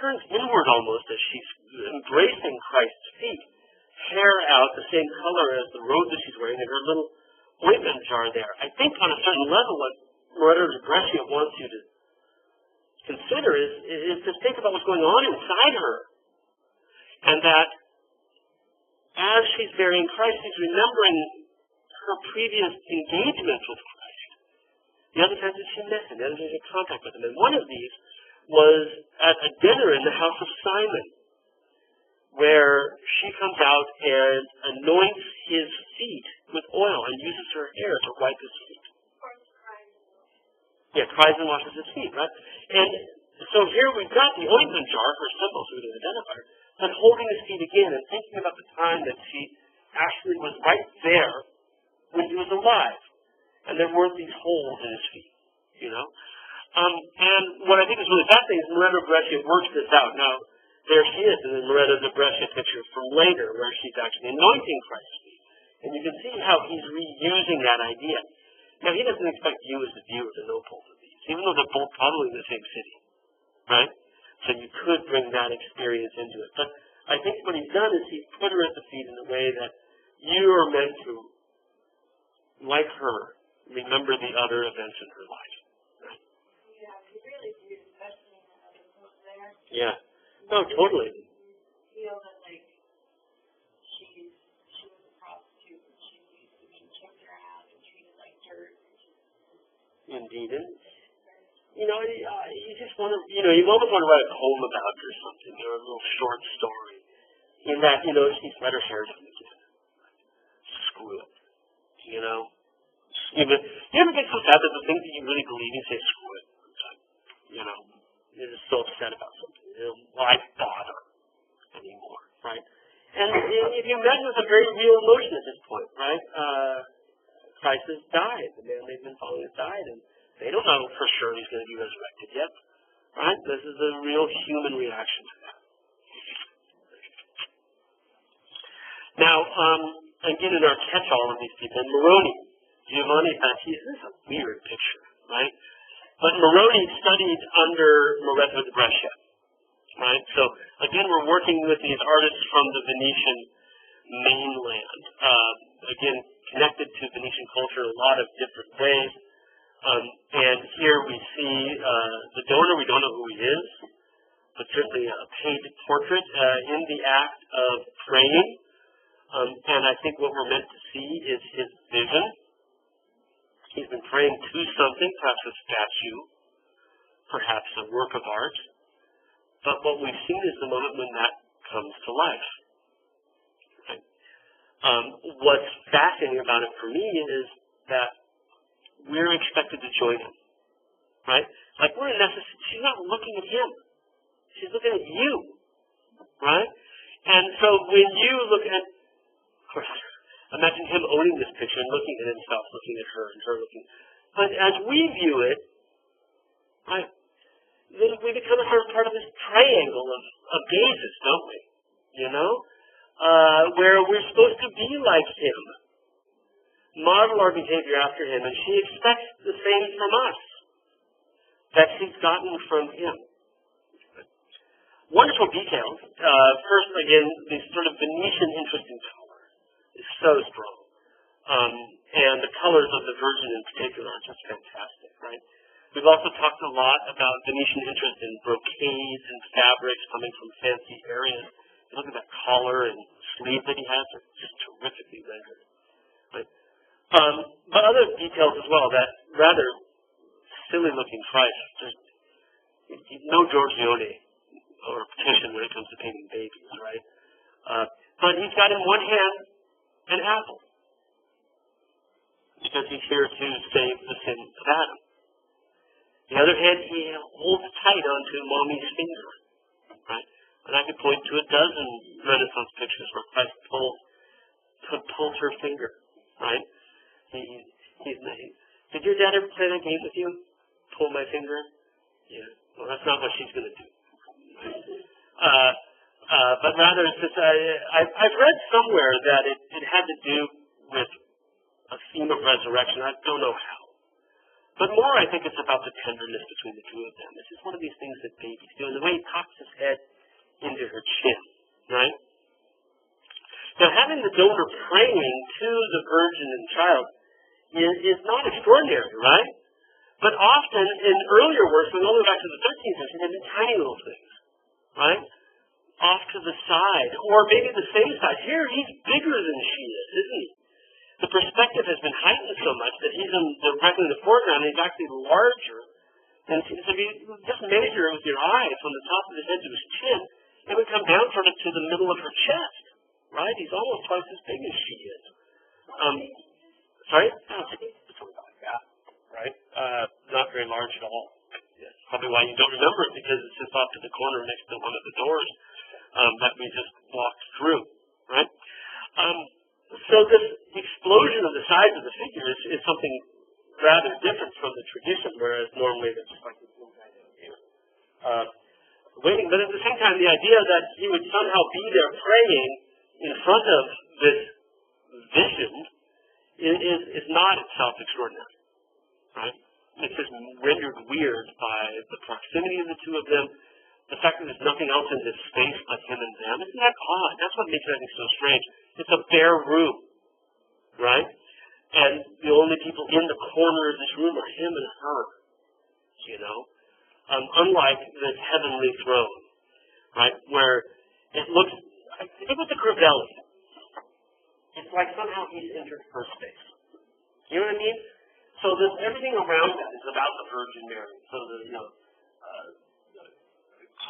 [SPEAKER 1] turns inward almost as she's embracing Christ's feet. Hair out the same color as the robe that she's wearing and her little ointment jar there. I think on a certain level what Loretto de Brescia wants you to consider is to think about what's going on inside her And that as she's burying Christ, she's remembering her previous engagements with Christ, the other times that she met him, the other times she had contact with him. And one of these was at a dinner in the house of Simon, where she comes out and anoints his feet with oil and uses her hair to wipe his feet. Yeah, cries and washes his feet, right? And so here we've got the ointment jar, her symbol, so we can identify her, but holding his feet again and thinking about the time that she actually was right there when he was alive. And there weren't these holes in his feet, you know? And what I think is really fascinating is Moreno Brescia works this out. Now, there she is in the Moreno de Brescia picture from later, where she's actually anointing Christ's feet. And you can see how he's reusing that idea. Now, he doesn't expect you as the viewer to know both of these, even though they're both probably in the same city, right? So you could bring that experience into it. But I think what he's done is he's put her at the feet in a way that you are meant to, like her, remember the other events in her life. Right?
[SPEAKER 2] Yeah, you really do, especially in that other book there.
[SPEAKER 1] Yeah. No, totally.
[SPEAKER 2] You feel that, like, she was a prostitute, and she was being kicked around and treated like dirt.
[SPEAKER 1] Indeed. And, you know, you just want to, you almost want to write a poem about her or something, or a little short story. In that, she's let her hair down again. Screw it. You ever get so sad that the things that you really believe in say screw it? You're just so upset about something. Why bother anymore, right? And if you imagine it's a very real emotion at this point, right? Christ has died. The man they've been following has died, and they don't know for sure he's going to be resurrected yet, right? This is a real human reaction to that. Now, again, in our catch-all of these people, Moroni, Giovanni Battista, this is a weird picture, right? But Moroni studied under Lorenzo de Brescia, right? So, again, we're working with these artists from the Venetian mainland, again, connected to Venetian culture in a lot of different ways. And here we see the donor. We don't know who he is, but certainly a painted portrait in the act of praying. And I think what we're meant to see is his vision. He's been praying to something, perhaps a statue, perhaps a work of art. But what we've seen is the moment when that comes to life. Right? What's fascinating about it for me is that we're expected to join him. Right? Like we're in essence, she's not looking at him. She's looking at you. Right? And so when you look at, of course, imagine him owning this picture and looking at himself, looking at her, and her looking. But as we view it, right, then we become a sort of part of this triangle of gazes, don't we? Where we're supposed to be like him, model our behavior after him, and she expects the same from us that she's gotten from him. Wonderful details. First, again, this sort of Venetian interest in color is so strong. And the colors of the Virgin in particular are just fantastic, right? We've also talked a lot about Venetian interest in brocades and fabrics coming from fancy areas. Look at that collar and sleeve that he has. They're just terrifically rendered. Right? But other details as well, that rather silly-looking Christ. There's no Giorgione or petition when it comes to painting babies, right? But he's got in one hand an apple, because he's here to save the sin of Adam. The other hand, he holds tight onto Mommy's finger, right? And I could point to a dozen Renaissance pictures where Christ pulls her finger, right? Did your dad ever play that game with you? Pull my finger? Yeah. Well, that's not what she's going to do. But rather, it's just, I've read somewhere that it had to do with a theme of resurrection. I don't know how. But more, I think it's about the tenderness between the two of them. This is one of these things that babies do. And the way he cocks his head into her chin, right? Now, having the donor praying to the Virgin and Child is not extraordinary, right? But often, in earlier works, going all the way back to the 13th century, they've been tiny little things, right? off to the side, or maybe the same side. Here, he's bigger than she is, isn't he? The perspective has been heightened so much that he's directly in the foreground, and he's actually larger. And so if you just measure with your eye from the top of his head to his chin, it would come down sort of to the middle of her chest, right? He's almost twice as big as she is. Sorry? Yeah, right? Not very large at all. That's probably why you don't remember it, because it sits off to the corner next to one of the doors that we just walked through, right? So this explosion of the size of the figure is something rather different from the tradition, whereas normally it's just like this little guy down here. Waiting, but at the same time, the idea that he would somehow be there praying in front of this vision is not itself extraordinary, right? It's just rendered weird by the proximity of the two of them, the fact that there's nothing else in this space but him and them. Isn't that odd? That's what makes everything so strange. It's a bare room, right? And the only people in the corner of this room are him and her, you know? Unlike this heavenly throne, right? Where it looks, think with the Crivelli. It's like somehow he's entered her space. You know what I mean? So everything around that is about the Virgin Mary. So the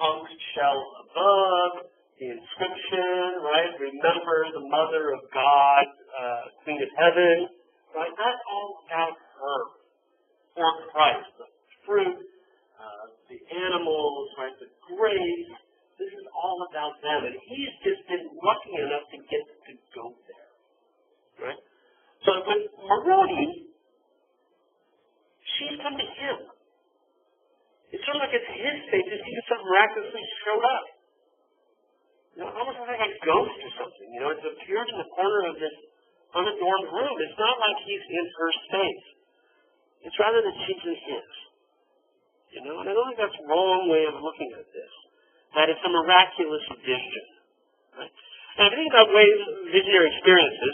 [SPEAKER 1] conch shell above, the inscription, right? Remember the Mother of God, Queen of Heaven, right? That's all about her, or Christ. The fruit, the animals, right? The grace. This is all about them, and he's just been lucky enough to get to go there, right? So with Moroni, she's come to him. It's sort of like it's his space. He just sort of miraculously showed up. You know, almost like a ghost or something. You know, it's appeared in the corner of this unadorned room. It's not like he's in her space. It's rather that she's in his. You know, and I don't think that's the wrong way of looking at this. That it's a miraculous vision. Right? And if you think about visionary experiences,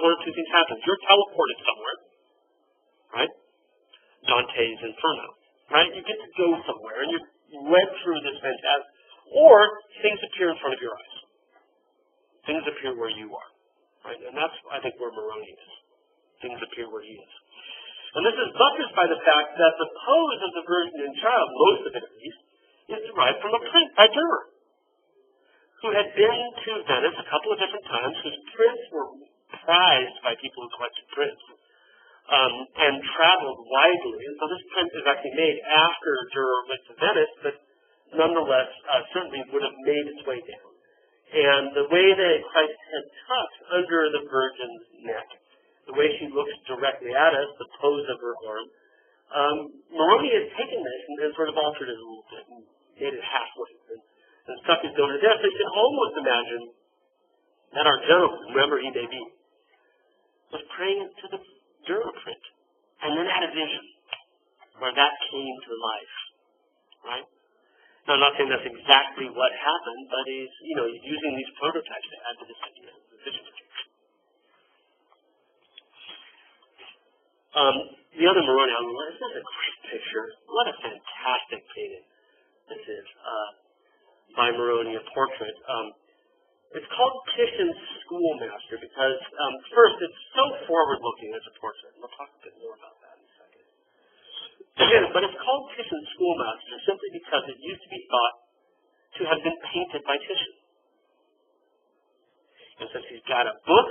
[SPEAKER 1] one of two things happens. You're teleported somewhere, right? Dante's Inferno, right? You get to go somewhere, and you're led through this fantastic, or things appear in front of your eyes. Things appear where you are, right? And that's, I think, where Moroni is. Things appear where he is. And this is buttressed by the fact that the pose of the Virgin and Child, most of it at least, is derived from a print by Dürer, who had been to Venice a couple of different times, whose prints were prized by people who collected prints, and traveled widely. And so this print is actually made after Dürer went to Venice, but nonetheless certainly would have made its way down. And the way that Christ's head tucked under the Virgin's neck, the way she looks directly at us, the pose of her arm, Moroni has taken this and sort of altered it a little bit and made it halfway. And stuck his nose to death. So you can almost imagine that our gentleman, whoever he may be, was praying to the Dürer print, and then had a vision where that came to life, right? Now, I'm not saying that's exactly what happened, but he's using these prototypes to add to this idea of the vision. The other Moroni, this is a great picture. What a fantastic painting this is by Moroni, a portrait. It's called Titian's Schoolmaster because, first, it's so forward-looking as a portrait. We'll talk a bit more about that in a second. But it's called Titian's Schoolmaster simply because it used to be thought to have been painted by Titian. And since he's got a book,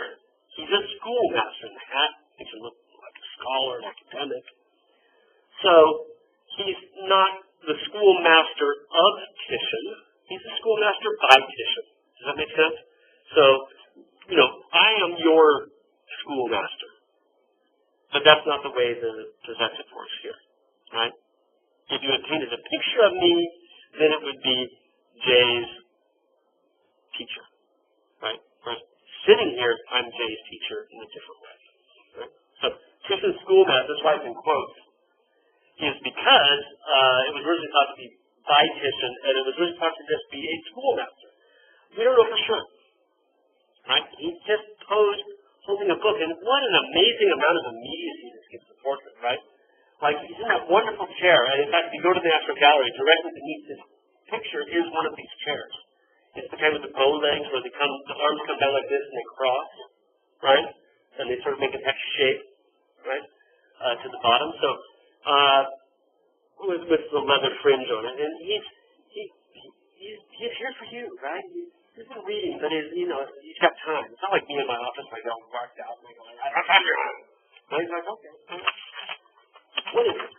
[SPEAKER 1] he's a schoolmaster in the hat. Makes him look like a scholar, an academic. So he's not the schoolmaster of Titian. He's a schoolmaster by Titian. Does that make sense? So, I am your schoolmaster. But that's not the way the possessive works here, right? If you had painted a picture of me, then it would be Jay's teacher, right? Whereas sitting here, I'm Jay's teacher in a different way, right? So, Titian's schoolmaster, that's why it's in quotes, is because it was originally thought to be by Titian, and it was originally thought to just be a schoolmaster. We don't know for sure, right? He just posed holding a book, and what an amazing amount of immediacy this gives the portrait, right? Like, he's in that wonderful chair, and in fact, if you go to the National Gallery, directly beneath this picture is one of these chairs. It's the kind with the bow legs where the arms come down like this and they cross, right? And they sort of make an X shape, right, to the bottom. So, with the leather fringe on it, and he's here for you, right? He's been reading, but he's got time. It's not like me in my office, I go marked out, and I go, I don't have your time. Right? He's like, okay, what is it?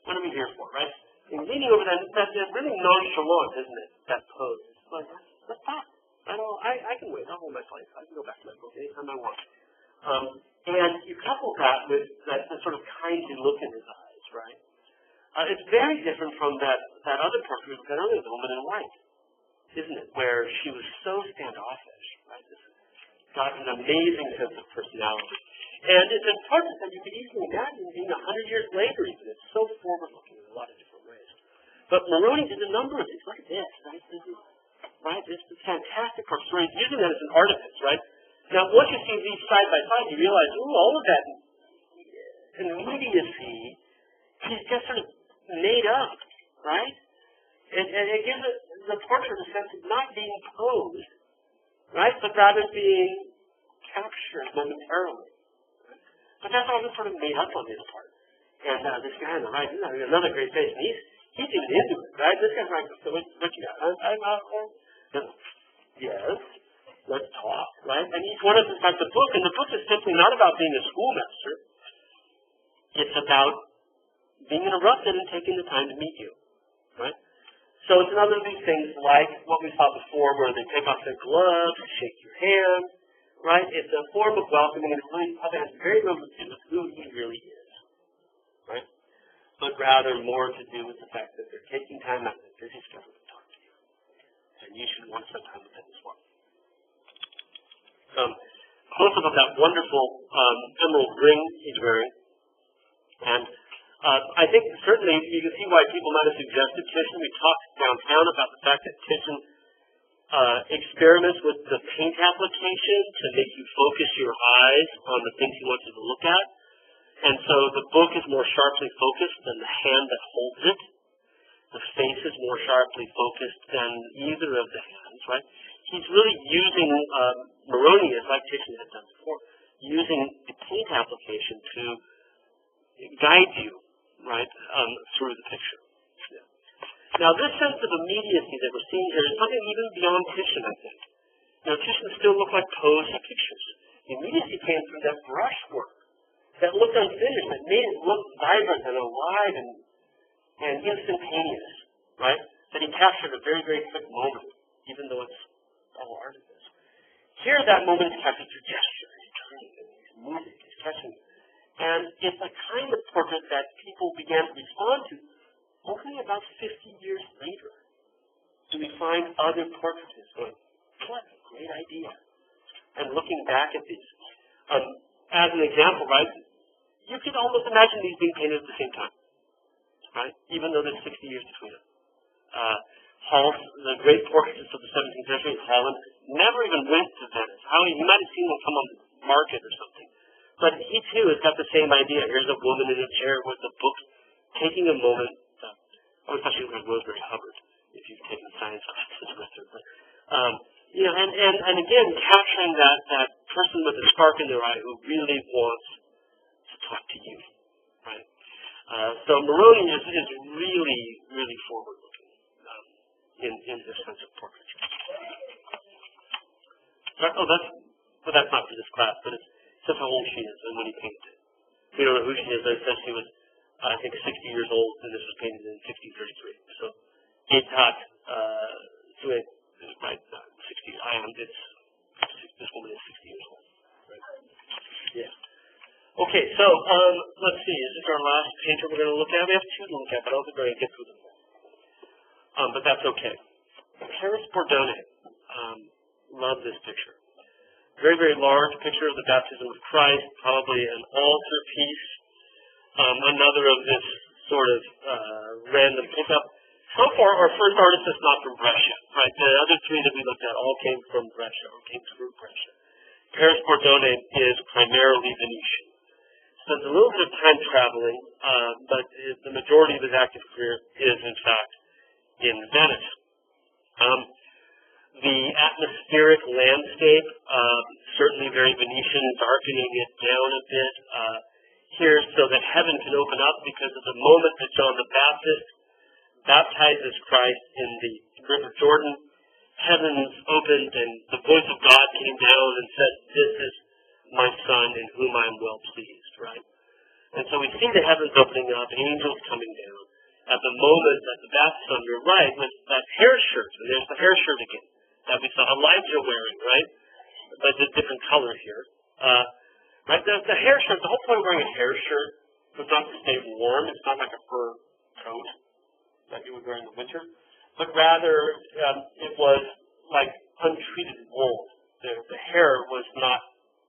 [SPEAKER 1] What are we here for, right? And leaning over that's really nonchalant, isn't it? That pose. It's like, what's that? I can wait. I'll hold my place. I can go back to my book anytime I want. And you couple that with that sort of kindly look in his eyes, right? It's very different from that other portrait of that other woman in white, isn't it? Where she was so standoffish, right? This got an amazing sense of personality. And it's a portrait that you could easily imagine being 100 years later even. It's so forward-looking in a lot of different ways. But Moroni did a number of these. Look at this, right? This is fantastic portrait. So he's using that as an artifice, right? Now, once you see these side by side, you realize, all of that immediacy, he's just sort of made up, right? And it gives the portrait a sense of not being posed, right, but rather being captured momentarily. Right? But that's all sort of made up on his part. And this guy on the right, he's having another great face, and he's even into it, right? This guy's like, so what you got? I'm out there. Yes. Let's talk, right? And each one of us has the book, and the book is simply not about being a schoolmaster. It's about being interrupted and taking the time to meet you, right? So it's another of these things like what we saw before, where they take off their gloves, shake your hand, right? It's a form of welcoming, and it really probably has very little to do with who he really is, right? But rather more to do with the fact that they're taking time out of their busy schedule to talk to you, and you should want some time with them as well. Close-up of that wonderful emerald ring he's wearing. And I think certainly you can see why people might have suggested Titian. We talked downtown about the fact that Titian experiments with the paint application to make you focus your eyes on the things he wants you to look at. And so the book is more sharply focused than the hand that holds it. The face is more sharply focused than either of the hands, right? He's really using Moroni, as like Titian had done before, using the paint application to guide you, right, through the picture. Yeah. Now, this sense of immediacy that we're seeing here is something even beyond Titian, I think. Titian still looked like posed pictures. The immediacy came through that brushwork that looked unfinished, that made it look vibrant and alive and instantaneous, right? That he captured a very, very quick moment, even though it's all artifice. Here, that moment is captured through gesture. He's turning, he's moving, he's touching. And it's a kind of portrait that people began to respond to only about 50 years later. Do we find other portraits going, what a great idea. And looking back at these. As an example, right, you could almost imagine these being painted at the same time, right, even though there's 60 years between them. The great portraitist of the 17th century, Holland, never even went to Venice. He might have seen one come on the market or something. But he, too, has got the same idea. Here's a woman in a chair with a book, taking a moment. I always thought she was like Rosemary Hubbard, if you've taken science classes with her. But, and again, capturing that person with a spark in their eye who really wants to talk to you, right? So Moroni is really, really forward-looking. In this sense of portraiture. That's not for this class, but it's just how old she is and when he painted it. We don't know who she is, but it says she was, I think, 60 years old, and this was painted in 1633. So, right, 60, this woman is 60 years old. Right? Yeah. Okay, so, let's see, is this our last painter we're going to look at? We have two to look at, but I don't think we're going to get through them all. But that's okay. Paris Bordone. Love this picture. Very, very large picture of the baptism of Christ, probably an altar piece. Another of this sort of random pickup. So far, our first artist is not from Brescia, right? The other three that we looked at all came from Brescia, or came through Brescia. Paris Bordone is primarily Venetian. Spends a little bit of time traveling, but the majority of his active career is, in fact, in Venice. The atmospheric landscape, certainly very Venetian, darkening it down a bit here so that heaven can open up, because at the moment that John the Baptist baptizes Christ in the River Jordan, heavens opened and the voice of God came down and said, "This is my Son in whom I am well pleased," right? And so we see the heavens opening up, angels coming down. At the moment that the Baptist on your right with that hair shirt, and there's the hair shirt again, that we saw Elijah wearing, right? But a different color here. Right, the hair shirt, the whole point of wearing a hair shirt was not to stay warm. It's not like a fur coat that you would wear in the winter, but rather it was like untreated wool. The hair was not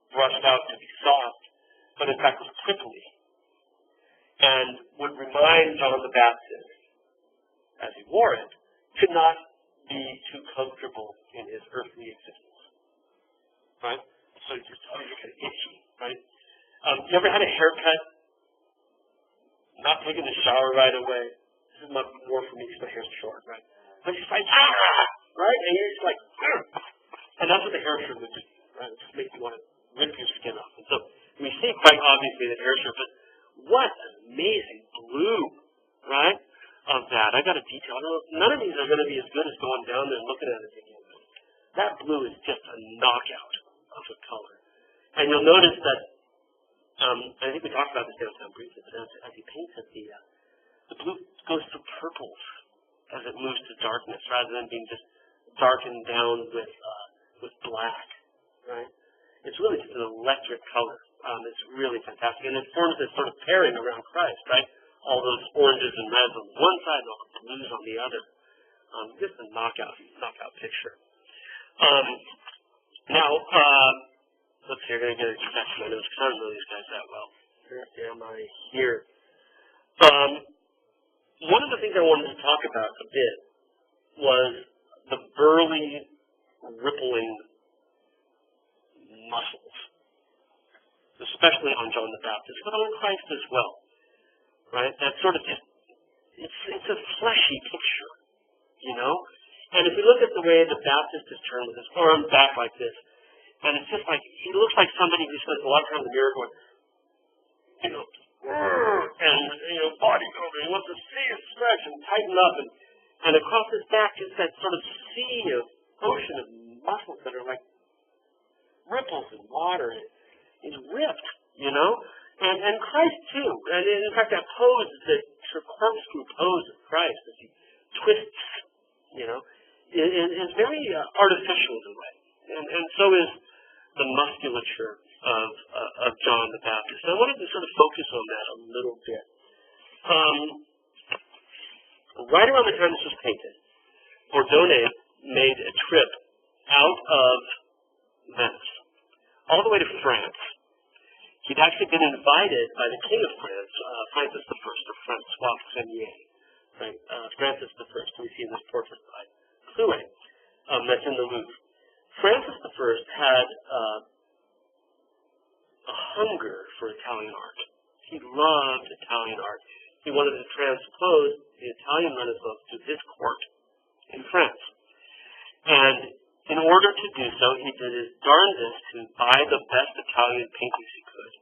[SPEAKER 1] brushed out to be soft, but in fact was prickly, and would remind John the Baptist, as he wore it, to not be too comfortable in his earthly existence. Right? So you're kind of itchy, right? You ever had a haircut? Not taking a shower right away. This is much more for me because my hair's short, right? But it's like, right? And you're just like, and that's what the hair shirt would do, right? It just makes you want to rip your skin off. And so we see quite obviously the hair shirt, but what an amazing blue, right, of that. I got a detail. I don't know, none of these are going to be as good as going down there and looking at it again. That blue is just a knockout of a color. And you'll notice that, I think we talked about this downtown briefly, but as he paints it, the blue goes through purples as it moves to darkness, rather than being just darkened down with black, right? It's really just an electric color. It's really fantastic. And it forms this sort of pairing around Christ, right? All those oranges and reds on one side and all the blues on the other. Just a knockout picture. Now, let's see, I'm going to get back to my notes because I don't know these guys that well. Where am I here? One of the things I wanted to talk about a bit was the burly, rippling muscles, especially on John the Baptist, but on Christ as well, right? That sort of just, it's a fleshy picture, you know? And if you look at the way the Baptist is turned with his arm back like this, and it's just like, he looks like somebody who spends a lot of time in the mirror going, you know, and, you know, bodybuilder, he wants to see and stretch and tighten up, and across his back is that sort of ocean of muscles that are like ripples in water. He's ripped, you know? And Christ too. And in fact, that pose, the corkscrew pose of Christ as he twists, you know, is very artificial in a way. And so is the musculature of John the Baptist. And I wanted to sort of focus on that a little bit. Right around the time this was painted, Bordone made a trip out of Venice, all the way to France. He'd actually been invited by the King of France, Francis I, or Francois Premier, right? Francis I, we see in this portrait by Clouet, that's in the Louvre. Francis I had a hunger for Italian art. He loved Italian art. He wanted to transpose the Italian Renaissance to his court in France. And in order to do so, he did his darndest to buy the best Italian paintings he could,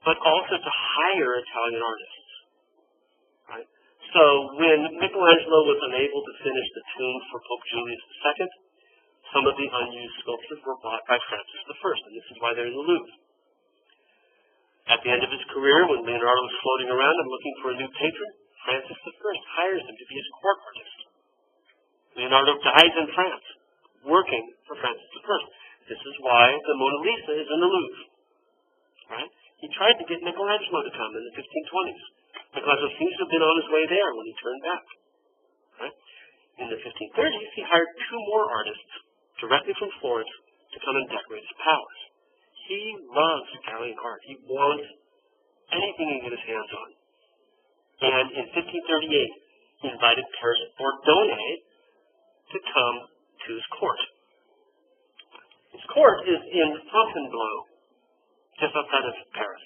[SPEAKER 1] but also to hire Italian artists. Right? So when Michelangelo was unable to finish the tomb for Pope Julius II, some of the unused sculptures were bought by Francis I, and this is why they're in the Louvre. At the end of his career, when Leonardo was floating around and looking for a new patron, Francis I hires him to be his court artist. Leonardo dies in France, working for Francis I. This is why the Mona Lisa is in the Louvre. Right? He tried to get Michelangelo to come in the 1520s. Michelangelo seems to have been on his way there when he turned back. Right? In the 1530s, he hired two more artists directly from Florence to come and decorate his palace. He loves Italian art. He wants anything he can get his hands on. And in 1538, he invited Paris Bordone to come to his court. His court is in Fontainebleau, just outside of Paris,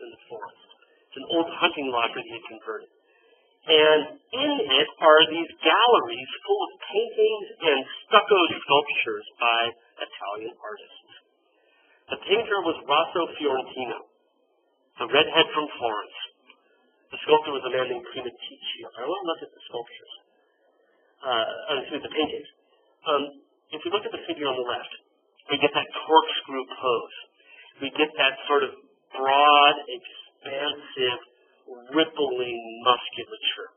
[SPEAKER 1] in the forest. It's an old hunting lodge that he had converted. And in it are these galleries full of paintings and stucco sculptures by Italian artists. The painter was Rosso Fiorentino, the redhead from Florence. The sculptor was a man named Primaticcio. I want to look at the sculptures. The paintings. If we look at the figure on the left, we get that corkscrew pose. We get that sort of broad, expansive, rippling musculature.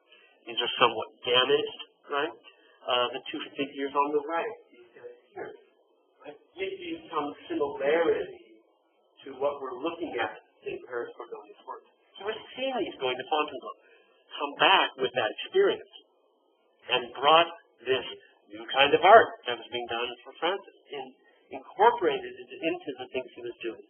[SPEAKER 1] These are somewhat damaged, right? The two figures on the right, these guys here, right, give you some similarity to what we're looking at in Paris Borgone's work. So we're seeing these going to Fontainebleau come back with that experience and brought this new kind of art that was being done for Francis and incorporated it into the things he was doing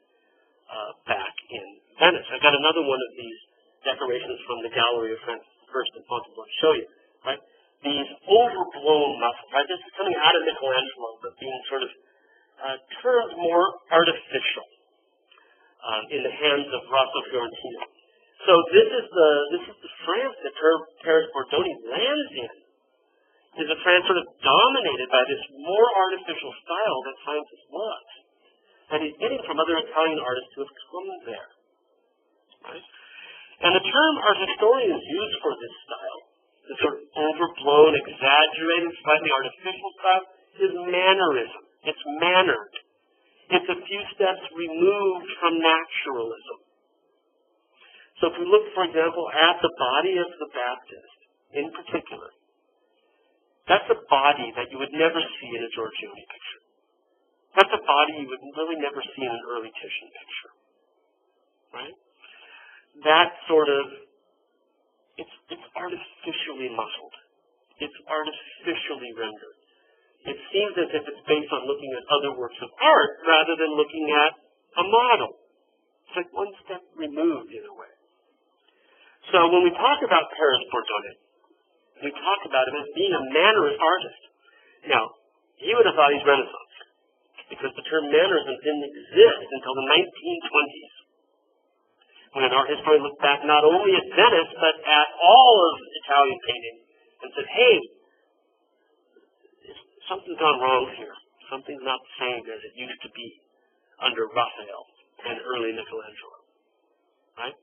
[SPEAKER 1] back in Venice. I've got another one of these decorations from the Gallery of Francis I in Fontainebleau to show you, right? These overblown muscles, right? This is coming out of Michelangelo, but being sort of turned more artificial in the hands of Rosso Fiorentino. So this is the France that Paris Bordoni lands in. Is a France sort of dominated by this more artificial style that Francis was, that he's getting from other Italian artists who have come there. Right? And the term art historians use for this style, the sort of overblown, exaggerated, slightly artificial style, is mannerism. It's mannered. It's a few steps removed from naturalism. So if we look, for example, at the body of the Baptist in particular, that's a body that you would never see in a Giorgione picture. That's a body you would really never see in an early Titian picture. Right? That sort of, it's artificially muscled. It's artificially rendered. It seems as if it's based on looking at other works of art rather than looking at a model. It's like one step removed in a way. So when we talk about Paris Bordoni, we talk about him as being a mannerist artist. Now, he would have thought he's Renaissance, because the term mannerism didn't exist until the 1920s, when an art historian looked back not only at Venice, but at all of Italian painting, and said, hey, something's gone wrong here. Something's not the same as it used to be under Raphael and early Michelangelo. Right?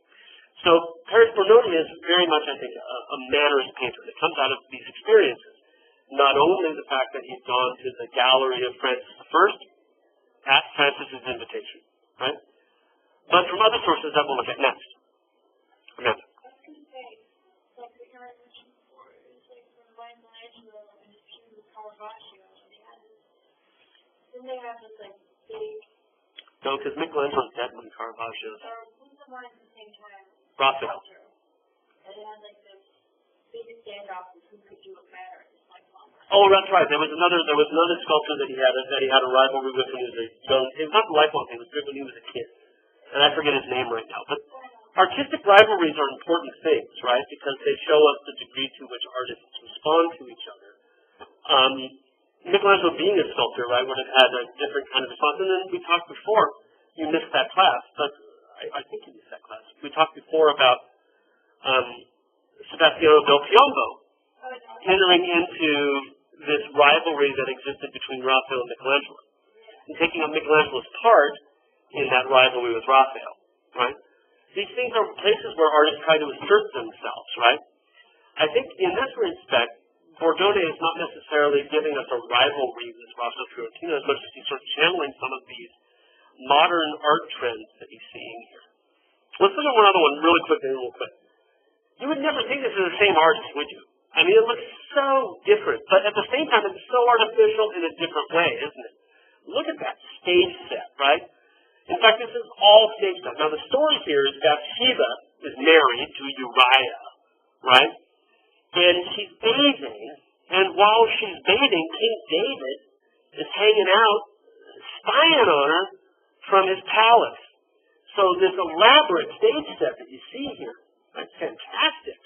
[SPEAKER 1] So Paris Bordoni is very much, I think, a mannerist painter that comes out of these experiences. Not only the fact that he's gone to the Gallery of Francis I at Francis's invitation, right? But from other sources that we'll look at next. Amanda.
[SPEAKER 2] I was going to say, like the guy I mentioned before, it's like from Michelangelo and his few Caravaggio, and they have this like big.
[SPEAKER 1] No, because Michelangelo's dead when Caravaggio's.
[SPEAKER 2] Or who's the one at the same time?
[SPEAKER 1] Raphael.
[SPEAKER 2] And it had like this big standoff with who could do it better. It's like
[SPEAKER 1] oh, that's right. There was another sculptor that he had a rivalry with when he was a young. It was not the lifelong thing. It was when he was a kid, and I forget his name right now. But artistic rivalries are important things, right? Because they show us the degree to which artists respond to each other. Michelangelo, being a sculptor, right, would have had a different kind of response. And then we talked before. You missed that class, but I think you missed that class. We talked before about Sebastiano del Piombo entering into this rivalry that existed between Raphael and Michelangelo, and taking up Michelangelo's part in that rivalry with Raphael, right? These things are places where artists try to assert themselves, right? I think in this respect, Bordoni is not necessarily giving us a rivalry with Rosso Fiorentino as much as he's sort of channeling some of these modern art trends that he's seeing here. Let's look at one other one really quickly, real quick. You would never think this is the same artist, would you? I mean, it looks so different, but at the same time, it's so artificial in a different way, isn't it? Look at that stage set, right? In fact, this is all stage set. Now, the story here is Bathsheba is married to Uriah, right? And she's bathing, and while she's bathing, King David is hanging out, spying on her from his palace. So this elaborate stage set that you see here, that's fantastic.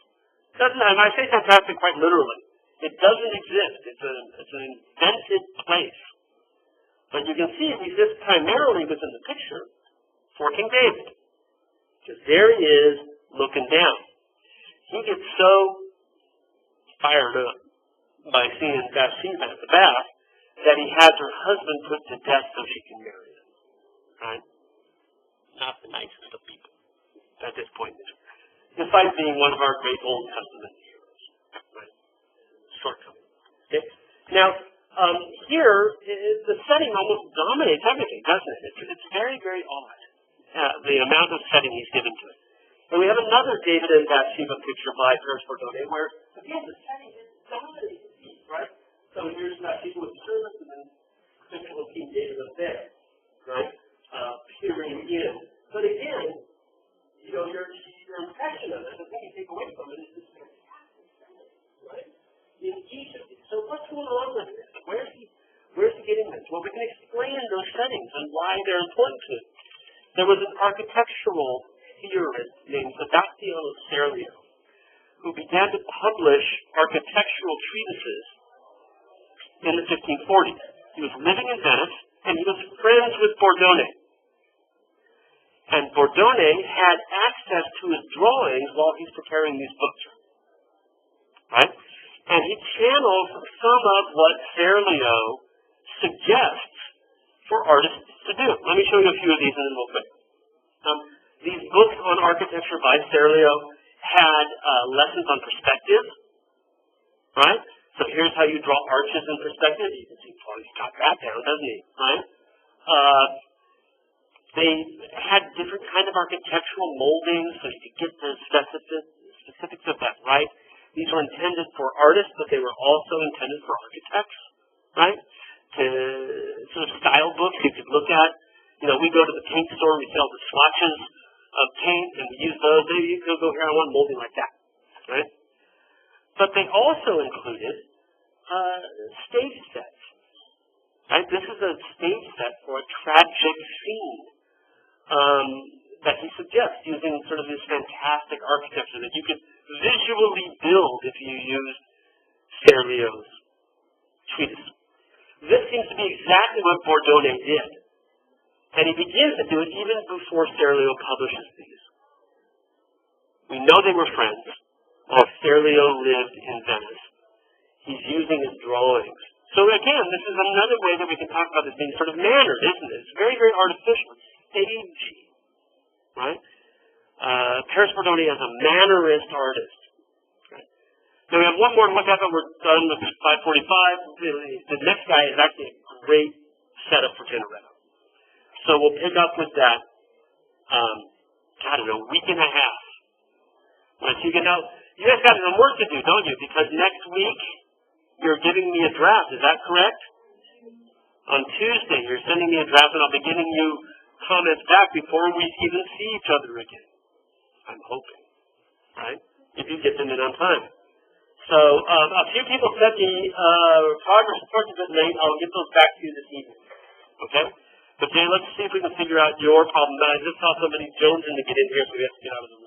[SPEAKER 1] And I say fantastic quite literally. It doesn't exist. It's an invented place. But you can see it exists primarily within the picture for King David. Because there he is looking down. He gets so fired up by seeing Bathsheba at the bath that he has her husband put to death so she can marry him. Right? Not the nicest of people at this point, despite being one of our great Old Testament heroes. Right? Shortcoming. Okay? Now, here, the setting almost dominates everything, doesn't it? It's very, very odd, the amount of setting he's given to it. And we have another David and Bathsheba picture by Paris Bordone, where, again, the setting is dominating, right? So here's Bathsheba with the servants, and then picture of King David up there, right? Peering in. But again, you know, your impression of it, the thing you take away from it is this fantastic setting, right? In Egypt. So what's going on with this? Where's he getting this? Well, we can explain those settings and why they're important to it. There was an architectural theorist named Sebastiano Serlio who began to publish architectural treatises in the 1540s. He was living in Venice, and he was friends with Bordone. And Bordone had access to his drawings while he's preparing these books. Right? And he channels some of what Serlio suggests for artists to do. Let me show you a few of these and then we'll quit. These books on architecture by Serlio had lessons on perspective, right? So here's how you draw arches in perspective. You can see Paul's got that down, doesn't he? Right? They had different kind of architectural moldings so you could get the specifics of that right. These were intended for artists, but they were also intended for architects, right? To sort of style books you could look at. You know, we go to the paint store, we sell the swatches of paint, and we use those. Maybe you could go here, I want molding like that, right? But they also included stage sets, right? This is a stage set for a tragic scene that he suggests using sort of this fantastic architecture that you could visually build if you used Serlio's treatise. This seems to be exactly what Bordone did. And he begins to do it even before Serlio publishes these. We know they were friends. While Serlio lived in Venice, he's using his drawings. So again, this is another way that we can talk about this being sort of mannered, isn't it? It's very, very artificial. It's stagey, right? Paris Bordone as a mannerist artist. Right? Now we have one more to look at, but we're done with 545. The next guy is actually a great setup for Tintoretto. So we'll pick up with that, a week and a half. Once you get out, you guys got some work to do, don't you? Because next week, you're giving me a draft, is that correct? On Tuesday, you're sending me a draft, and I'll be giving you comments back before we even see each other again. I'm hoping, right? If you get them in on time. So, a few people sent me progress reports a bit late. I'll get those back to you this evening. Okay? But Jay, let's see if we can figure out your problem. I just saw somebody jonesing to get in here, so we have to get out of the room.